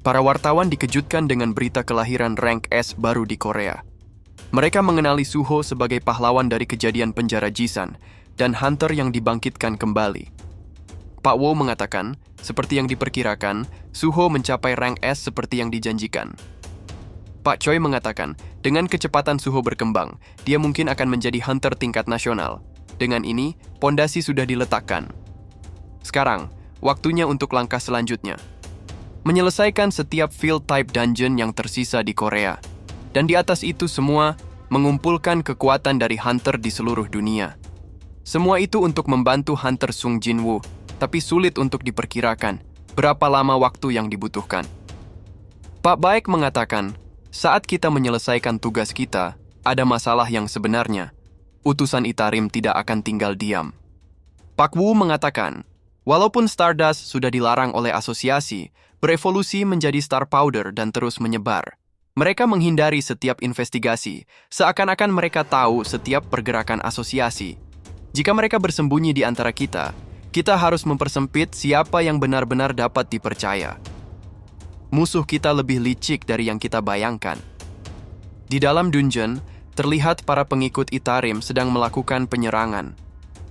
Para wartawan dikejutkan dengan berita kelahiran rank S baru di Korea. Mereka mengenali Suho sebagai pahlawan dari kejadian penjara Jisan dan Hunter yang dibangkitkan kembali. Pak Wo mengatakan, seperti yang diperkirakan, Suho mencapai rank S seperti yang dijanjikan. Pak Choi mengatakan, dengan kecepatan Suho berkembang, dia mungkin akan menjadi hunter tingkat nasional. Dengan ini, pondasi sudah diletakkan. Sekarang, waktunya untuk langkah selanjutnya. Menyelesaikan setiap field type dungeon yang tersisa di Korea. Dan di atas itu semua, mengumpulkan kekuatan dari hunter di seluruh dunia. Semua itu untuk membantu hunter Sung Jinwoo, tapi sulit untuk diperkirakan berapa lama waktu yang dibutuhkan. Pak Baek mengatakan, saat kita menyelesaikan tugas kita, ada masalah yang sebenarnya. Utusan Itarim tidak akan tinggal diam. Pak Wu mengatakan, walaupun Stardust sudah dilarang oleh asosiasi, berevolusi menjadi Star Powder dan terus menyebar. Mereka menghindari setiap investigasi, seakan-akan mereka tahu setiap pergerakan asosiasi. Jika mereka bersembunyi di antara kita harus mempersempit siapa yang benar-benar dapat dipercaya. Musuh kita lebih licik dari yang kita bayangkan. Di dalam dungeon, terlihat para pengikut Itarim sedang melakukan penyerangan.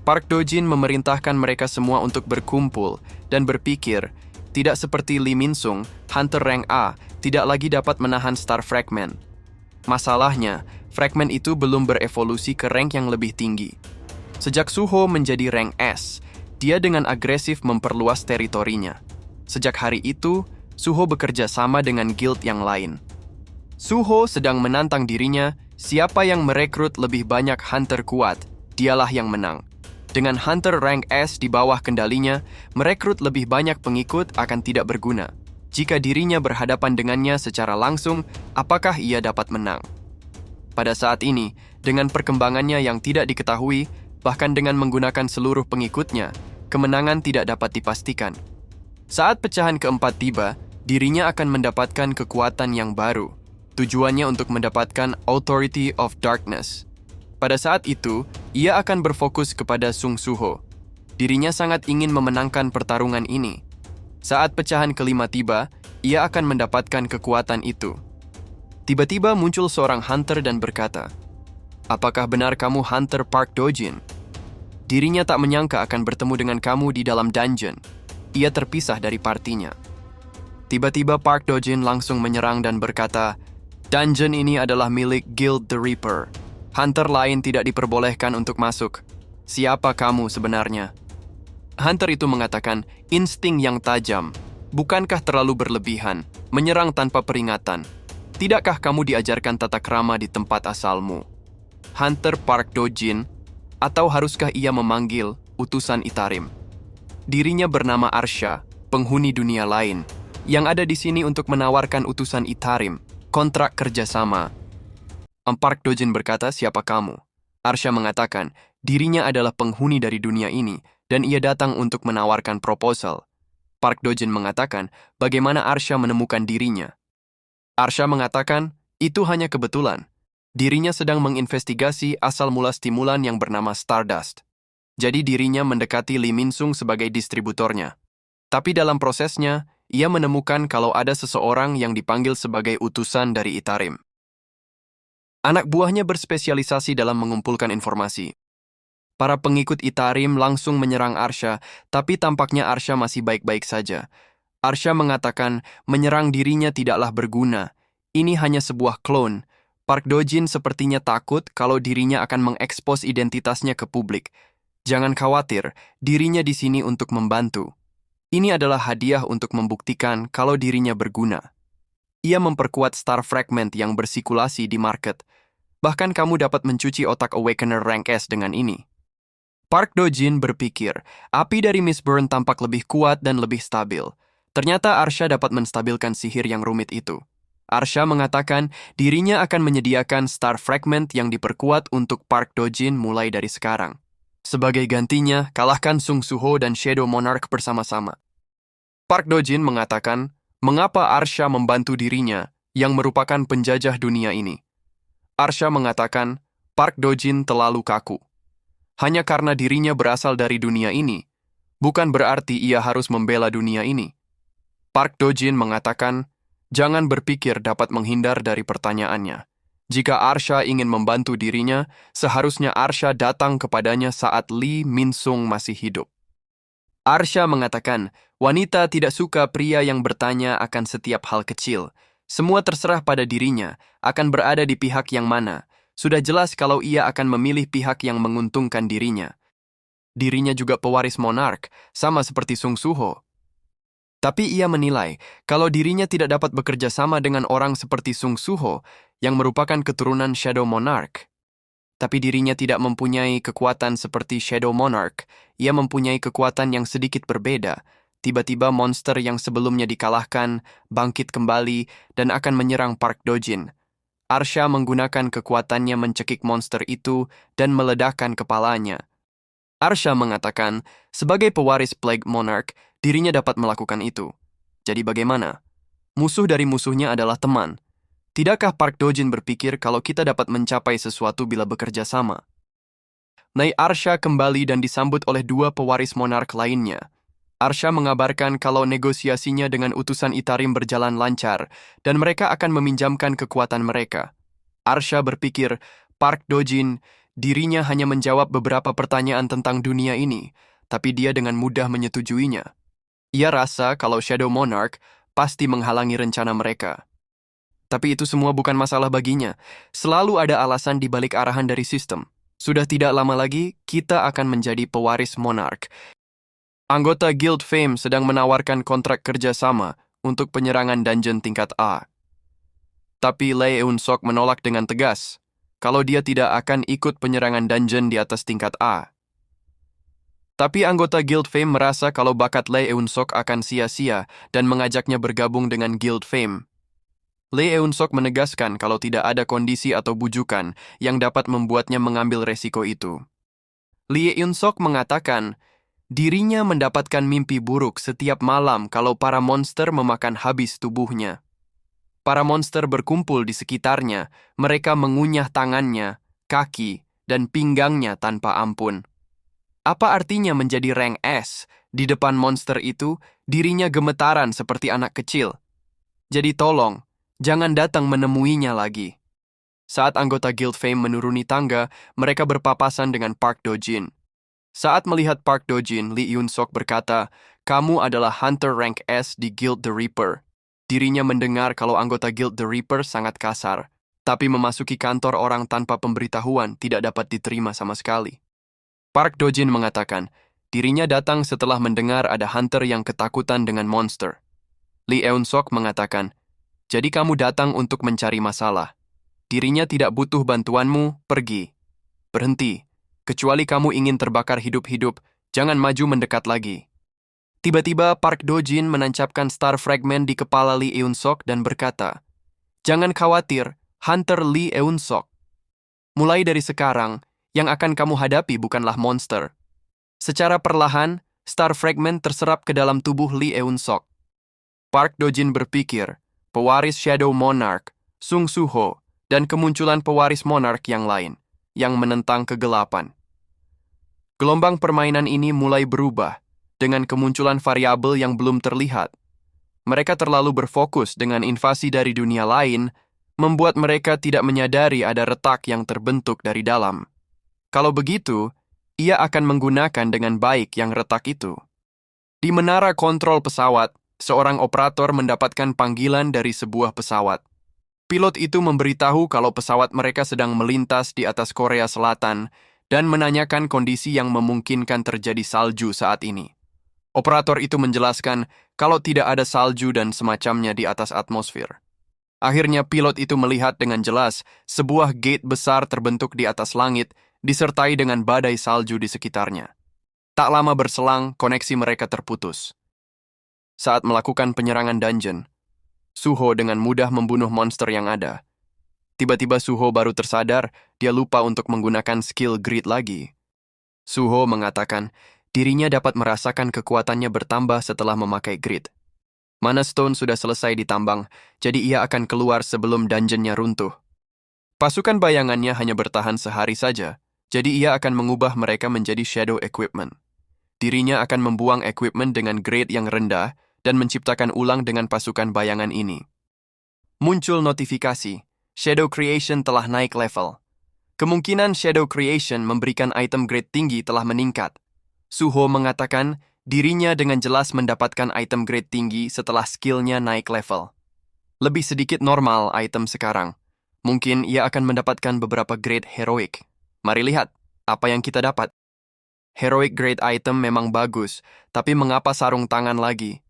Park Dojin memerintahkan mereka semua untuk berkumpul dan berpikir, tidak seperti Lee Min-sung, Hunter rank A, tidak lagi dapat menahan Star Fragment. Masalahnya, Fragmen itu belum berevolusi ke rank yang lebih tinggi. Sejak Suho menjadi rank S, dia dengan agresif memperluas teritorinya. Sejak hari itu, Suho bekerja sama dengan guild yang lain. Suho sedang menantang dirinya, siapa yang merekrut lebih banyak hunter kuat, dialah yang menang. Dengan hunter rank S di bawah kendalinya, merekrut lebih banyak pengikut akan tidak berguna. Jika dirinya berhadapan dengannya secara langsung, apakah ia dapat menang? Pada saat ini, dengan perkembangannya yang tidak diketahui, bahkan dengan menggunakan seluruh pengikutnya, kemenangan tidak dapat dipastikan. Saat pecahan keempat tiba, dirinya akan mendapatkan kekuatan yang baru. Tujuannya untuk mendapatkan Authority of Darkness. Pada saat itu, ia akan berfokus kepada Sung Suho. Dirinya sangat ingin memenangkan pertarungan ini. Saat pecahan kelima tiba, ia akan mendapatkan kekuatan itu. Tiba-tiba muncul seorang hunter dan berkata, "Apakah benar kamu Hunter Park Dojin?" Dirinya tak menyangka akan bertemu dengan kamu di dalam dungeon. Ia terpisah dari partinya. Tiba-tiba Park Dojin langsung menyerang dan berkata, "Dungeon ini adalah milik Guild the Reaper. Hunter lain tidak diperbolehkan untuk masuk. Siapa kamu sebenarnya?" Hunter itu mengatakan, insting yang tajam. Bukankah terlalu berlebihan, menyerang tanpa peringatan? Tidakkah kamu diajarkan tata krama di tempat asalmu? Hunter Park Dojin, atau haruskah ia memanggil utusan Itarim? Dirinya bernama Arsha, penghuni dunia lain, yang ada di sini untuk menawarkan utusan Itarim, kontrak kerjasama. Park Dojin berkata, "Siapa kamu?" Arsha mengatakan, dirinya adalah penghuni dari dunia ini, dan ia datang untuk menawarkan proposal. Park Dojin mengatakan, bagaimana Arsha menemukan dirinya. Arsha mengatakan, itu hanya kebetulan. Dirinya sedang menginvestigasi asal mula stimulan yang bernama Stardust. Jadi dirinya mendekati Lee Min-sung sebagai distributornya. Tapi dalam prosesnya, ia menemukan kalau ada seseorang yang dipanggil sebagai utusan dari Itarim. Anak buahnya berspesialisasi dalam mengumpulkan informasi. Para pengikut Itarim langsung menyerang Arsha, tapi tampaknya Arsha masih baik-baik saja. Arsha mengatakan menyerang dirinya tidaklah berguna. Ini hanya sebuah klon. Park Dojin sepertinya takut kalau dirinya akan mengekspos identitasnya ke publik. Jangan khawatir, dirinya di sini untuk membantu. Ini adalah hadiah untuk membuktikan kalau dirinya berguna. Ia memperkuat Star Fragment yang bersikulasi di market. Bahkan kamu dapat mencuci otak Awakener Rank S dengan ini. Park Dojin berpikir, api dari Miss Burn tampak lebih kuat dan lebih stabil. Ternyata Arsha dapat menstabilkan sihir yang rumit itu. Arsha mengatakan dirinya akan menyediakan Star Fragment yang diperkuat untuk Park Dojin mulai dari sekarang. Sebagai gantinya, kalahkan Sung Suho dan Shadow Monarch bersama-sama. Park Dojin mengatakan, mengapa Arsha membantu dirinya yang merupakan penjajah dunia ini? Arsha mengatakan, Park Dojin terlalu kaku. Hanya karena dirinya berasal dari dunia ini, bukan berarti ia harus membela dunia ini. Park Dojin mengatakan, jangan berpikir dapat menghindar dari pertanyaannya. Jika Arsha ingin membantu dirinya, seharusnya Arsha datang kepadanya saat Lee Min-sung masih hidup. Arsha mengatakan, wanita tidak suka pria yang bertanya akan setiap hal kecil. Semua terserah pada dirinya, akan berada di pihak yang mana. Sudah jelas kalau ia akan memilih pihak yang menguntungkan dirinya. Dirinya juga pewaris monark, sama seperti Sung Suho. Tapi ia menilai kalau dirinya tidak dapat bekerja sama dengan orang seperti Sung Suho yang merupakan keturunan Shadow Monarch. Tapi dirinya tidak mempunyai kekuatan seperti Shadow Monarch. Ia mempunyai kekuatan yang sedikit berbeda. Tiba-tiba monster yang sebelumnya dikalahkan, bangkit kembali, dan akan menyerang Park Dojin. Arsha menggunakan kekuatannya mencekik monster itu dan meledakkan kepalanya. Arsha mengatakan, sebagai pewaris Plague Monarch, dirinya dapat melakukan itu. Jadi bagaimana? Musuh dari musuhnya adalah teman. Tidakkah Park Dojin berpikir kalau kita dapat mencapai sesuatu bila bekerja sama? Naik Arsha kembali dan disambut oleh dua pewaris monark lainnya. Arsha mengabarkan kalau negosiasinya dengan utusan Itarim berjalan lancar dan mereka akan meminjamkan kekuatan mereka. Arsha berpikir, Park Dojin, dirinya hanya menjawab beberapa pertanyaan tentang dunia ini, tapi dia dengan mudah menyetujuinya. Ia rasa kalau Shadow Monarch pasti menghalangi rencana mereka. Tapi itu semua bukan masalah baginya. Selalu ada alasan di balik arahan dari sistem. Sudah tidak lama lagi, kita akan menjadi pewaris monark. Anggota Guild Fame sedang menawarkan kontrak kerjasama untuk penyerangan dungeon tingkat A. Tapi Lee Eun-sok menolak dengan tegas kalau dia tidak akan ikut penyerangan dungeon di atas tingkat A. Tapi anggota Guild Fame merasa kalau bakat Lee Eun-sok akan sia-sia dan mengajaknya bergabung dengan Guild Fame. Lee Eun-sok menegaskan kalau tidak ada kondisi atau bujukan yang dapat membuatnya mengambil resiko itu. Lee Eun-sok mengatakan, dirinya mendapatkan mimpi buruk setiap malam kalau para monster memakan habis tubuhnya. Para monster berkumpul di sekitarnya, mereka mengunyah tangannya, kaki, dan pinggangnya tanpa ampun. Apa artinya menjadi rank S? Di depan monster itu, dirinya gemetaran seperti anak kecil. Jadi tolong, jangan datang menemuinya lagi. Saat anggota Guild Fame menuruni tangga, mereka berpapasan dengan Park Do-jin. Saat melihat Park Do-jin, Lee Eun-sok berkata, "Kamu adalah Hunter rank S di Guild The Reaper." Dirinya mendengar kalau anggota Guild The Reaper sangat kasar, tapi memasuki kantor orang tanpa pemberitahuan tidak dapat diterima sama sekali. Park Do-jin mengatakan, dirinya datang setelah mendengar ada hunter yang ketakutan dengan monster. Lee Eun-sok mengatakan, "Jadi kamu datang untuk mencari masalah. Dirinya tidak butuh bantuanmu, pergi. Berhenti. Kecuali kamu ingin terbakar hidup-hidup, jangan maju mendekat lagi." Tiba-tiba Park Do-jin menancapkan star fragment di kepala Lee Eun-sok dan berkata, "Jangan khawatir, Hunter Lee Eun-sok. Mulai dari sekarang, yang akan kamu hadapi bukanlah monster." Secara perlahan, star fragment terserap ke dalam tubuh Lee Eun-sok. Park Do-jin berpikir, pewaris Shadow Monarch, Sung Soo-ho, dan kemunculan pewaris monark yang lain, yang menentang kegelapan. Gelombang permainan ini mulai berubah, dengan kemunculan variabel yang belum terlihat. Mereka terlalu berfokus dengan invasi dari dunia lain, membuat mereka tidak menyadari ada retak yang terbentuk dari dalam. Kalau begitu, ia akan menggunakan dengan baik yang retak itu. Di menara kontrol pesawat, seorang operator mendapatkan panggilan dari sebuah pesawat. Pilot itu memberitahu kalau pesawat mereka sedang melintas di atas Korea Selatan dan menanyakan kondisi yang memungkinkan terjadi salju saat ini. Operator itu menjelaskan kalau tidak ada salju dan semacamnya di atas atmosfer. Akhirnya pilot itu melihat dengan jelas sebuah gate besar terbentuk di atas langit disertai dengan badai salju di sekitarnya. Tak lama berselang, koneksi mereka terputus. Saat melakukan penyerangan dungeon, Soo-ho dengan mudah membunuh monster yang ada. Tiba-tiba Soo-ho baru tersadar, dia lupa untuk menggunakan skill grit lagi. Soo-ho mengatakan, dirinya dapat merasakan kekuatannya bertambah setelah memakai grit. Mana Stone sudah selesai ditambang, jadi ia akan keluar sebelum dungeonnya runtuh. Pasukan bayangannya hanya bertahan sehari saja, jadi ia akan mengubah mereka menjadi shadow equipment. Dirinya akan membuang equipment dengan grade yang rendah dan menciptakan ulang dengan pasukan bayangan ini. Muncul notifikasi, Shadow Creation telah naik level. Kemungkinan Shadow Creation memberikan item grade tinggi telah meningkat. Soo-ho mengatakan dirinya dengan jelas mendapatkan item grade tinggi setelah skillnya naik level. Lebih sedikit normal item sekarang. Mungkin ia akan mendapatkan beberapa grade heroic. Mari lihat apa yang kita dapat. Heroic grade item memang bagus, tapi mengapa sarung tangan lagi?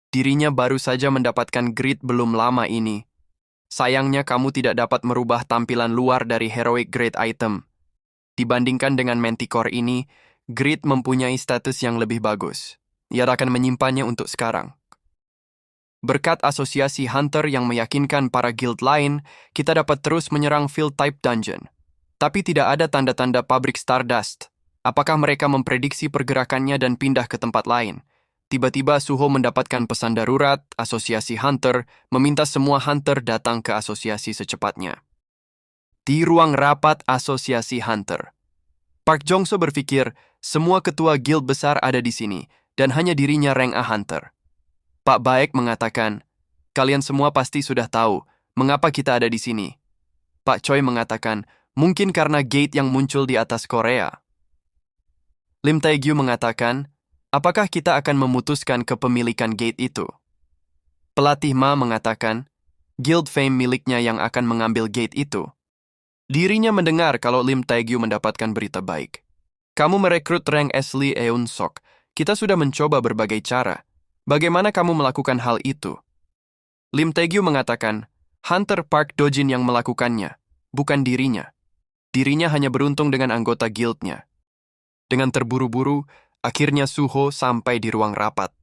Dirinya baru saja mendapatkan grit belum lama ini. Sayangnya kamu tidak dapat merubah tampilan luar dari heroic grade item. Dibandingkan dengan Manticore ini, grit mempunyai status yang lebih bagus. Ia akan menyimpannya untuk sekarang. Berkat asosiasi Hunter yang meyakinkan para guild lain, kita dapat terus menyerang field type dungeon. Tapi tidak ada tanda-tanda pabrik Stardust. Apakah mereka memprediksi pergerakannya dan pindah ke tempat lain? Tiba-tiba Soo-ho mendapatkan pesan darurat, asosiasi Hunter, meminta semua Hunter datang ke asosiasi secepatnya. Di ruang rapat asosiasi Hunter, Park Jong-soo berpikir semua ketua guild besar ada di sini, dan hanya dirinya rank A Hunter. Pak Baek mengatakan, kalian semua pasti sudah tahu mengapa kita ada di sini. Pak Choi mengatakan, mungkin karena gate yang muncul di atas Korea. Lim Tae-gyu mengatakan, apakah kita akan memutuskan kepemilikan gate itu? Pelatih Ma mengatakan, Guild Fame miliknya yang akan mengambil gate itu. Dirinya mendengar kalau Lim Taegyu mendapatkan berita baik. Kamu merekrut rank S Lee Eun Sok. Kita sudah mencoba berbagai cara. Bagaimana kamu melakukan hal itu? Lim Taegyu mengatakan, Hunter Park Dojin yang melakukannya, bukan dirinya. Dirinya hanya beruntung dengan anggota guildnya. Dengan terburu-buru, akhirnya Suho sampai di ruang rapat.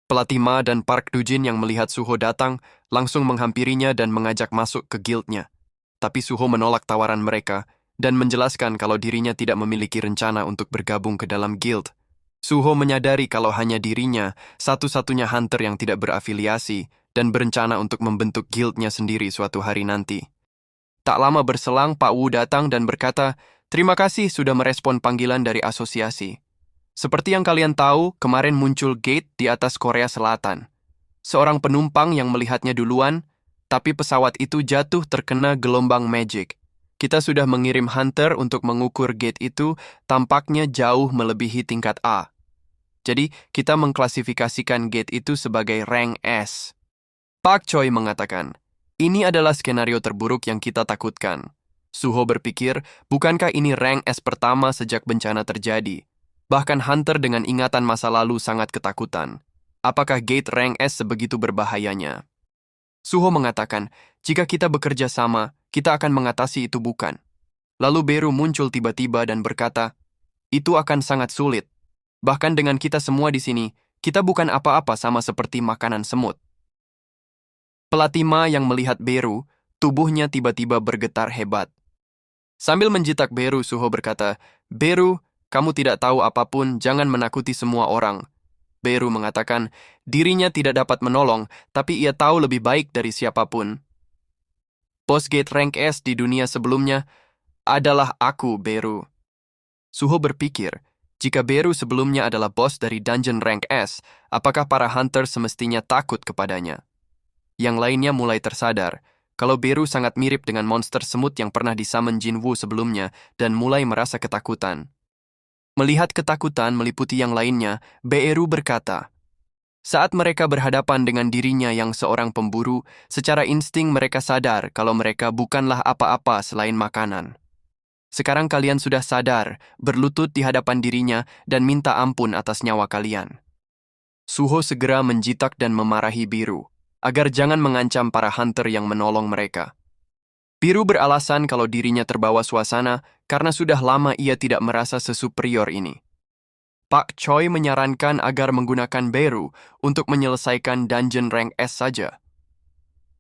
Pelatih Ma dan Park Dojin yang melihat Suho datang, langsung menghampirinya dan mengajak masuk ke guildnya. Tapi Suho menolak tawaran mereka dan menjelaskan kalau dirinya tidak memiliki rencana untuk bergabung ke dalam guild. Suho menyadari kalau hanya dirinya, satu-satunya hunter yang tidak berafiliasi, dan berencana untuk membentuk guildnya sendiri suatu hari nanti. Tak lama berselang, Pak Wu datang dan berkata, "Terima kasih sudah merespon panggilan dari asosiasi. Seperti yang kalian tahu, kemarin muncul gate di atas Korea Selatan. Seorang penumpang yang melihatnya duluan, tapi pesawat itu jatuh terkena gelombang magic. Kita sudah mengirim hunter untuk mengukur gate itu, tampaknya jauh melebihi tingkat A. Jadi, kita mengklasifikasikan gate itu sebagai rank S." Pak Choi mengatakan, "Ini adalah skenario terburuk yang kita takutkan." Suho berpikir, bukankah ini rank S pertama sejak bencana terjadi? Bahkan hunter dengan ingatan masa lalu sangat ketakutan. Apakah gate rank S sebegitu berbahayanya? Suho mengatakan, "Jika kita bekerja sama, kita akan mengatasi itu bukan." Lalu Beru muncul tiba-tiba dan berkata, "Itu akan sangat sulit. Bahkan dengan kita semua di sini, kita bukan apa-apa sama seperti makanan semut." Pelatih Ma yang melihat Beru, tubuhnya tiba-tiba bergetar hebat. Sambil menjitak Beru, Suho berkata, "Beru, kamu tidak tahu apapun, jangan menakuti semua orang." Beru mengatakan, dirinya tidak dapat menolong, tapi ia tahu lebih baik dari siapapun. Bos gate rank S di dunia sebelumnya adalah aku, Beru. Suho berpikir, jika Beru sebelumnya adalah bos dari dungeon rank S, apakah para hunter semestinya takut kepadanya? Yang lainnya mulai tersadar, kalau Beru sangat mirip dengan monster semut yang pernah disummon Jinwoo sebelumnya dan mulai merasa ketakutan. Melihat ketakutan meliputi yang lainnya, Beru berkata, saat mereka berhadapan dengan dirinya yang seorang pemburu, secara insting mereka sadar kalau mereka bukanlah apa-apa selain makanan. Sekarang kalian sudah sadar, berlutut di hadapan dirinya dan minta ampun atas nyawa kalian. Suho segera menjitak dan memarahi Beru, agar jangan mengancam para hunter yang menolong mereka. Beru beralasan kalau dirinya terbawa suasana karena sudah lama ia tidak merasa sesuperior ini. Pak Choi menyarankan agar menggunakan Beru untuk menyelesaikan dungeon rank S saja.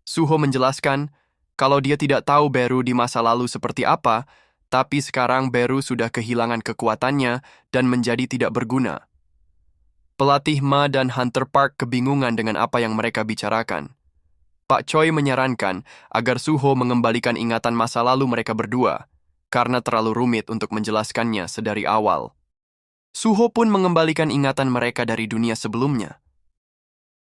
Suho menjelaskan kalau dia tidak tahu Beru di masa lalu seperti apa, tapi sekarang Beru sudah kehilangan kekuatannya dan menjadi tidak berguna. Pelatih Ma dan Hunter Park kebingungan dengan apa yang mereka bicarakan. Pak Choi menyarankan agar Suho mengembalikan ingatan masa lalu mereka berdua, karena terlalu rumit untuk menjelaskannya sedari awal. Suho pun mengembalikan ingatan mereka dari dunia sebelumnya.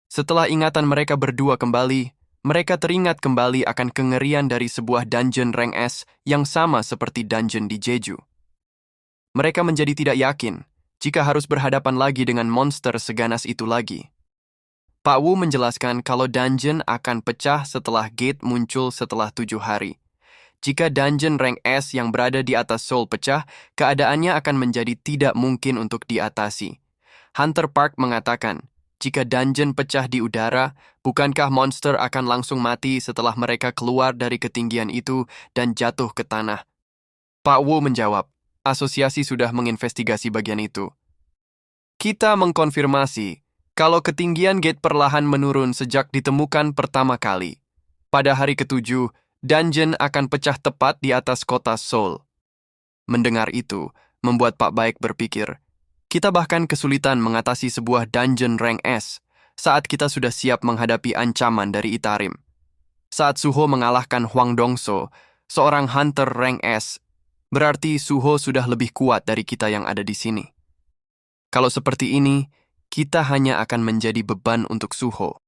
Setelah ingatan mereka berdua kembali, mereka teringat kembali akan kengerian dari sebuah dungeon rank S yang sama seperti dungeon di Jeju. Mereka menjadi tidak yakin jika harus berhadapan lagi dengan monster seganas itu lagi. Pak Wu menjelaskan kalau dungeon akan pecah setelah gate muncul setelah 7 hari. Jika dungeon rank S yang berada di atas Seoul pecah, keadaannya akan menjadi tidak mungkin untuk diatasi. Hunter Park mengatakan, jika dungeon pecah di udara, bukankah monster akan langsung mati setelah mereka keluar dari ketinggian itu dan jatuh ke tanah? Pak Wu menjawab, asosiasi sudah menginvestigasi bagian itu. Kita mengkonfirmasi kalau ketinggian gate perlahan menurun sejak ditemukan pertama kali. Pada hari ke-7, dungeon akan pecah tepat di atas kota Seoul. Mendengar itu, membuat Pak Baik berpikir, kita bahkan kesulitan mengatasi sebuah dungeon rank S saat kita sudah siap menghadapi ancaman dari Itarim. Saat Suho mengalahkan Hwang Dongso, seorang hunter rank S, berarti Suho sudah lebih kuat dari kita yang ada di sini. Kalau seperti ini, kita hanya akan menjadi beban untuk Suho.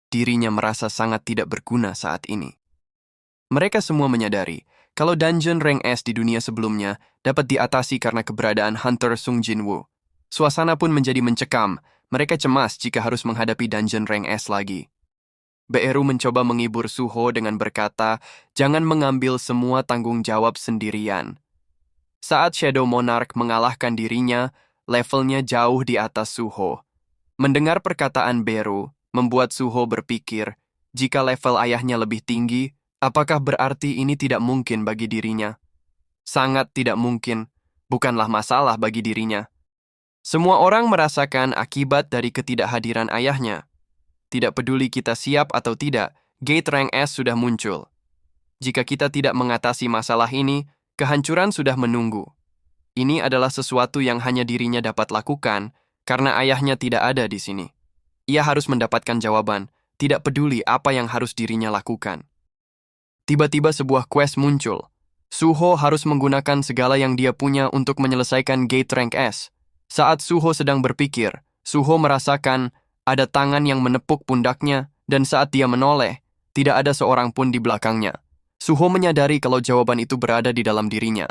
Dirinya merasa sangat tidak berguna saat ini. Mereka semua menyadari kalau dungeon rank S di dunia sebelumnya dapat diatasi karena keberadaan Hunter Sung Jinwoo. Suasana pun menjadi mencekam, mereka cemas jika harus menghadapi dungeon rank S lagi. Beru mencoba menghibur Suho dengan berkata, jangan mengambil semua tanggung jawab sendirian. Saat Shadow Monarch mengalahkan dirinya, levelnya jauh di atas Suho. Mendengar perkataan Beru, membuat Suho berpikir, jika level ayahnya lebih tinggi, apakah berarti ini tidak mungkin bagi dirinya? Sangat tidak mungkin, bukanlah masalah bagi dirinya. Semua orang merasakan akibat dari ketidakhadiran ayahnya. Tidak peduli kita siap atau tidak, Gate Rank S sudah muncul. Jika kita tidak mengatasi masalah ini, kehancuran sudah menunggu. Ini adalah sesuatu yang hanya dirinya dapat lakukan, karena ayahnya tidak ada di sini. Ia harus mendapatkan jawaban, tidak peduli apa yang harus dirinya lakukan. Tiba-tiba sebuah quest muncul. Suho harus menggunakan segala yang dia punya untuk menyelesaikan Gate Rank S. Saat Suho sedang berpikir, Suho merasakan ada tangan yang menepuk pundaknya, dan saat dia menoleh, tidak ada seorang pun di belakangnya. Suho menyadari kalau jawaban itu berada di dalam dirinya.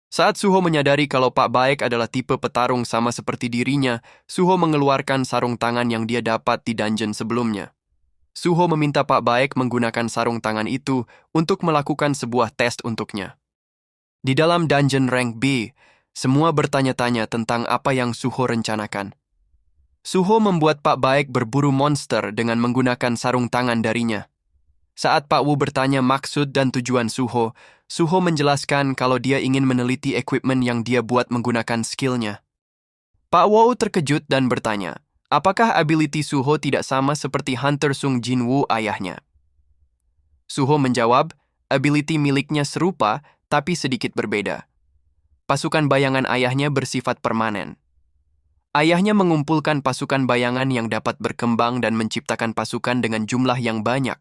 Saat Suho menyadari kalau Pak Baek adalah tipe petarung sama seperti dirinya, Suho mengeluarkan sarung tangan yang dia dapat di dungeon sebelumnya. Suho meminta Pak Baek menggunakan sarung tangan itu untuk melakukan sebuah tes untuknya. Di dalam dungeon rank B, semua bertanya-tanya tentang apa yang Suho rencanakan. Suho membuat Pak Baek berburu monster dengan menggunakan sarung tangan darinya. Saat Pak Wu bertanya maksud dan tujuan Suho, Suho menjelaskan kalau dia ingin meneliti equipment yang dia buat menggunakan skillnya. Pak Wu terkejut dan bertanya, apakah ability Suho tidak sama seperti Hunter Sung Jinwoo ayahnya? Suho menjawab, ability miliknya serupa tapi sedikit berbeda. Pasukan bayangan ayahnya bersifat permanen. Ayahnya mengumpulkan pasukan bayangan yang dapat berkembang dan menciptakan pasukan dengan jumlah yang banyak.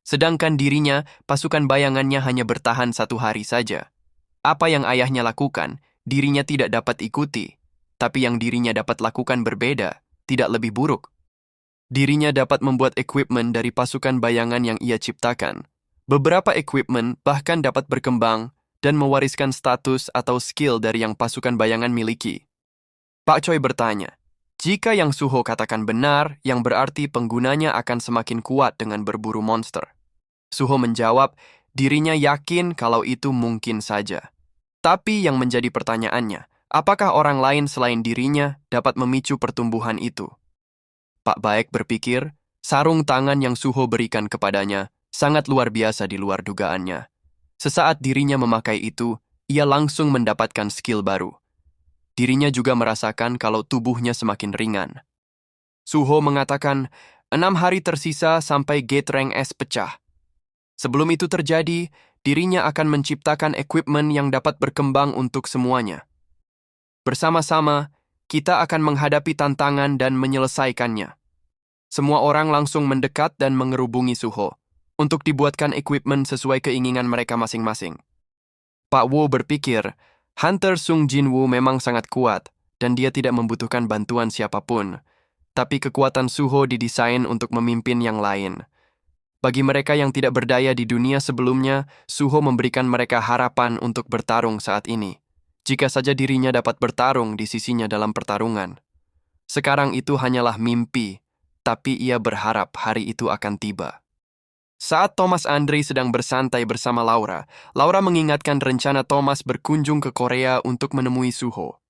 Sedangkan dirinya, pasukan bayangannya hanya bertahan 1 hari saja. Apa yang ayahnya lakukan, dirinya tidak dapat ikuti. Tapi yang dirinya dapat lakukan berbeda, tidak lebih buruk. Dirinya dapat membuat equipment dari pasukan bayangan yang ia ciptakan. Beberapa equipment bahkan dapat berkembang dan mewariskan status atau skill dari yang pasukan bayangan miliki. Pak Choi bertanya, jika yang Suho katakan benar, yang berarti penggunanya akan semakin kuat dengan berburu monster. Suho menjawab, dirinya yakin kalau itu mungkin saja. Tapi yang menjadi pertanyaannya, apakah orang lain selain dirinya dapat memicu pertumbuhan itu? Pak Baek berpikir, sarung tangan yang Suho berikan kepadanya sangat luar biasa di luar dugaannya. Sesaat dirinya memakai itu, ia langsung mendapatkan skill baru. Dirinya juga merasakan kalau tubuhnya semakin ringan. Suho mengatakan, 6 hari tersisa sampai Gate Rank S pecah. Sebelum itu terjadi, dirinya akan menciptakan equipment yang dapat berkembang untuk semuanya. Bersama-sama, kita akan menghadapi tantangan dan menyelesaikannya. Semua orang langsung mendekat dan mengerubungi Suho, untuk dibuatkan equipment sesuai keinginan mereka masing-masing. Pak Wu berpikir, Hunter Sung Jinwoo memang sangat kuat, dan dia tidak membutuhkan bantuan siapapun. Tapi kekuatan Suho didesain untuk memimpin yang lain. Bagi mereka yang tidak berdaya di dunia sebelumnya, Suho memberikan mereka harapan untuk bertarung saat ini. Jika saja dirinya dapat bertarung di sisinya dalam pertarungan. Sekarang itu hanyalah mimpi, tapi ia berharap hari itu akan tiba. Saat Thomas Andre sedang bersantai bersama Laura, Laura mengingatkan rencana Thomas berkunjung ke Korea untuk menemui Suho.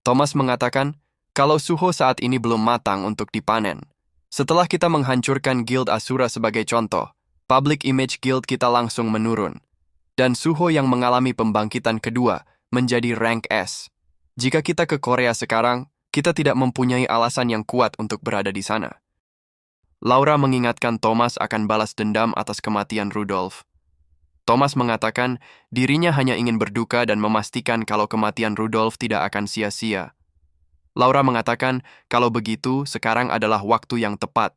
Thomas mengatakan, kalau Suho saat ini belum matang untuk dipanen. Setelah kita menghancurkan Guild Asura sebagai contoh, public image Guild kita langsung menurun. Dan Suho yang mengalami pembangkitan kedua menjadi rank S. Jika kita ke Korea sekarang, kita tidak mempunyai alasan yang kuat untuk berada di sana. Laura mengingatkan Thomas akan balas dendam atas kematian Rudolf. Thomas mengatakan dirinya hanya ingin berduka dan memastikan kalau kematian Rudolf tidak akan sia-sia. Laura mengatakan kalau begitu sekarang adalah waktu yang tepat.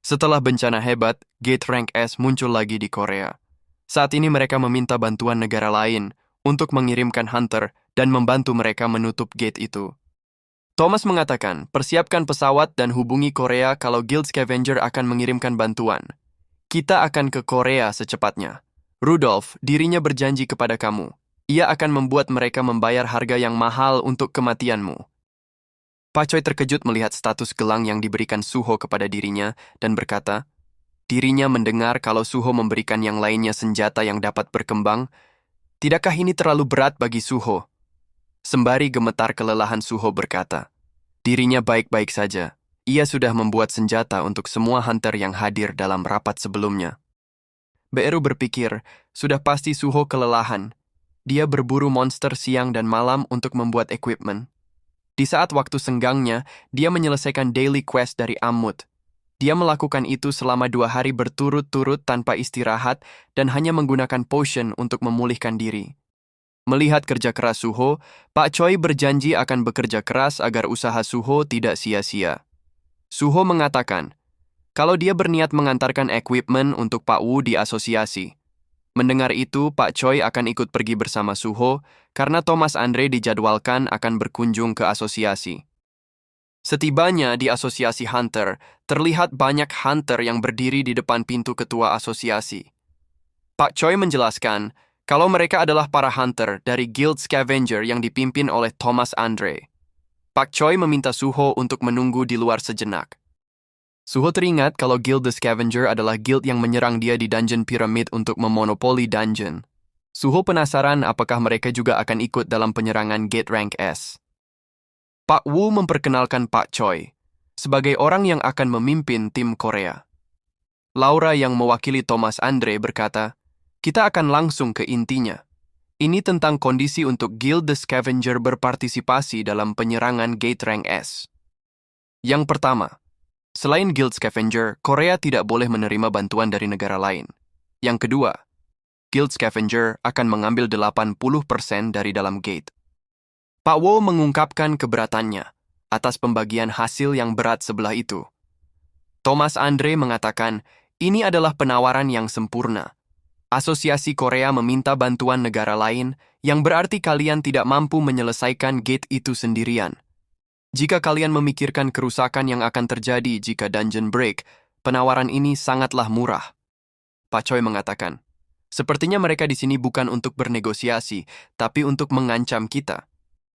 Setelah bencana hebat, Gate Rank S muncul lagi di Korea. Saat ini mereka meminta bantuan negara lain untuk mengirimkan hunter dan membantu mereka menutup gate itu. Thomas mengatakan, persiapkan pesawat dan hubungi Korea kalau Guild Scavenger akan mengirimkan bantuan. Kita akan ke Korea secepatnya. Rudolf, dirinya berjanji kepada kamu. Ia akan membuat mereka membayar harga yang mahal untuk kematianmu. Pak Choi terkejut melihat status gelang yang diberikan Suho kepada dirinya dan berkata, Dirinya mendengar kalau Suho memberikan yang lainnya senjata yang dapat berkembang. Tidakkah ini terlalu berat bagi Suho? Sembari gemetar kelelahan, Suho berkata, dirinya baik-baik saja. Ia sudah membuat senjata untuk semua hunter yang hadir dalam rapat sebelumnya. Beru berpikir, sudah pasti Suho kelelahan. Dia berburu monster siang dan malam untuk membuat equipment. Di saat waktu senggangnya, dia menyelesaikan daily quest dari Ammut. Dia melakukan itu selama 2 hari berturut-turut tanpa istirahat dan hanya menggunakan potion untuk memulihkan diri. Melihat kerja keras Suho, Pak Choi berjanji akan bekerja keras agar usaha Suho tidak sia-sia. Suho mengatakan, kalau dia berniat mengantarkan equipment untuk Pak Wu di asosiasi. Mendengar itu, Pak Choi akan ikut pergi bersama Suho karena Thomas Andre dijadwalkan akan berkunjung ke asosiasi. Setibanya di asosiasi Hunter, terlihat banyak Hunter yang berdiri di depan pintu ketua asosiasi. Pak Choi menjelaskan kalau mereka adalah para Hunter dari Guild Scavenger yang dipimpin oleh Thomas Andre. Pak Choi meminta Suho untuk menunggu di luar sejenak. Suho teringat kalau Guild the Scavenger adalah guild yang menyerang dia di Dungeon Pyramid untuk memonopoli dungeon. Suho penasaran apakah mereka juga akan ikut dalam penyerangan Gate Rank S. Pak Wu memperkenalkan Pak Choi sebagai orang yang akan memimpin tim Korea. Laura yang mewakili Thomas Andre berkata, kita akan langsung ke intinya. Ini tentang kondisi untuk Guild the Scavenger berpartisipasi dalam penyerangan Gate Rank S. Yang pertama, selain Guild Scavenger, Korea tidak boleh menerima bantuan dari negara lain. Yang kedua, Guild Scavenger akan mengambil 80% dari dalam gate. Pak Wo mengungkapkan keberatannya atas pembagian hasil yang berat sebelah itu. Thomas Andre mengatakan, ini adalah penawaran yang sempurna. Asosiasi Korea meminta bantuan negara lain, yang berarti kalian tidak mampu menyelesaikan gate itu sendirian. Jika kalian memikirkan kerusakan yang akan terjadi jika dungeon break, penawaran ini sangatlah murah. Pak Choi mengatakan, sepertinya mereka di sini bukan untuk bernegosiasi, tapi untuk mengancam kita.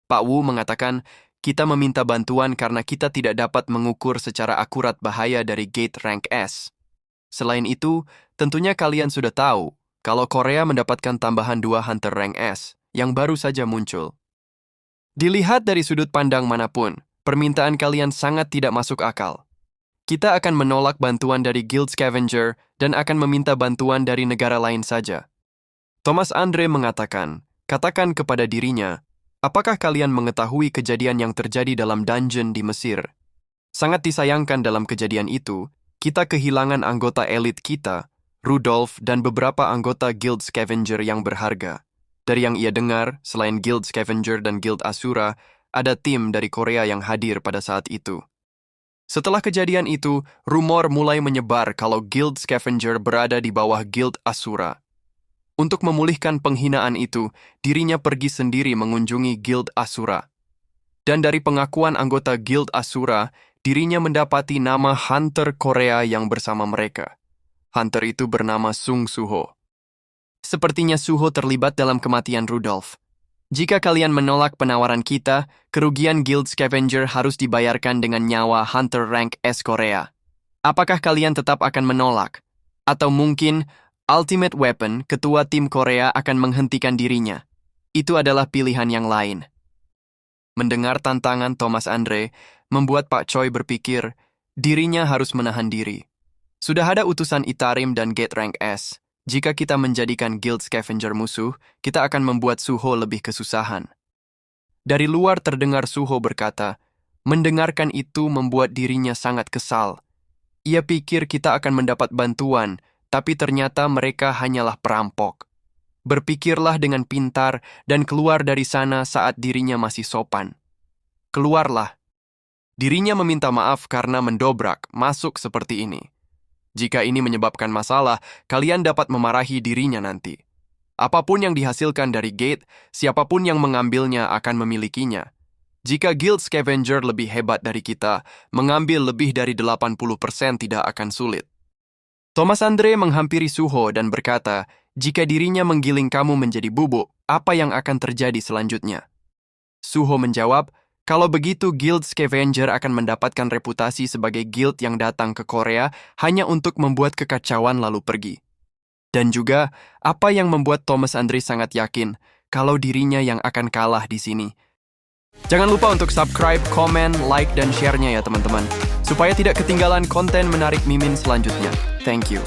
Pak Wu mengatakan, kita meminta bantuan karena kita tidak dapat mengukur secara akurat bahaya dari Gate Rank S. Selain itu, tentunya kalian sudah tahu kalau Korea mendapatkan tambahan 2 Hunter Rank S yang baru saja muncul. Dilihat dari sudut pandang manapun, permintaan kalian sangat tidak masuk akal. Kita akan menolak bantuan dari Guild Scavenger dan akan meminta bantuan dari negara lain saja. Thomas Andre mengatakan, katakan kepada dirinya, apakah kalian mengetahui kejadian yang terjadi dalam dungeon di Mesir? Sangat disayangkan dalam kejadian itu, kita kehilangan anggota elit kita, Rudolf, dan beberapa anggota Guild Scavenger yang berharga. Dari yang ia dengar, selain Guild Scavenger dan Guild Asura, ada tim dari Korea yang hadir pada saat itu. Setelah kejadian itu, rumor mulai menyebar kalau Guild Scavenger berada di bawah Guild Asura. Untuk memulihkan penghinaan itu, dirinya pergi sendiri mengunjungi Guild Asura. Dan dari pengakuan anggota Guild Asura, dirinya mendapati nama Hunter Korea yang bersama mereka. Hunter itu bernama Sung Suho. Sepertinya Suho terlibat dalam kematian Rudolf. Jika kalian menolak penawaran kita, kerugian Guild Scavenger harus dibayarkan dengan nyawa Hunter Rank S Korea. Apakah kalian tetap akan menolak? Atau mungkin Ultimate Weapon, ketua tim Korea, akan menghentikan dirinya. Itu adalah pilihan yang lain. Mendengar tantangan Thomas Andre, membuat Pak Choi berpikir, dirinya harus menahan diri. Sudah ada utusan Itarim dan Gate Rank S. Jika kita menjadikan Guild Scavenger musuh, kita akan membuat Suho lebih kesusahan. Dari luar terdengar Suho berkata, mendengarkan itu membuat dirinya sangat kesal. Ia pikir kita akan mendapat bantuan, tapi ternyata mereka hanyalah perampok. Berpikirlah dengan pintar dan keluar dari sana saat dirinya masih sopan. Keluarlah. Dirinya meminta maaf karena mendobrak masuk seperti ini. Jika ini menyebabkan masalah, kalian dapat memarahi dirinya nanti. Apapun yang dihasilkan dari gate, siapapun yang mengambilnya akan memilikinya. Jika Guild Scavenger lebih hebat dari kita, mengambil lebih dari 80% tidak akan sulit. Thomas Andre menghampiri Suho dan berkata, jika dirinya menggiling kamu menjadi bubuk, apa yang akan terjadi selanjutnya? Suho menjawab, Kalau begitu, Guild Scavenger akan mendapatkan reputasi sebagai guild yang datang ke Korea hanya untuk membuat kekacauan lalu pergi. Dan juga, apa yang membuat Thomas Andre sangat yakin kalau dirinya yang akan kalah di sini. Jangan lupa untuk subscribe, komen, like, dan share-nya ya teman-teman, supaya tidak ketinggalan konten menarik Mimin selanjutnya. Thank you.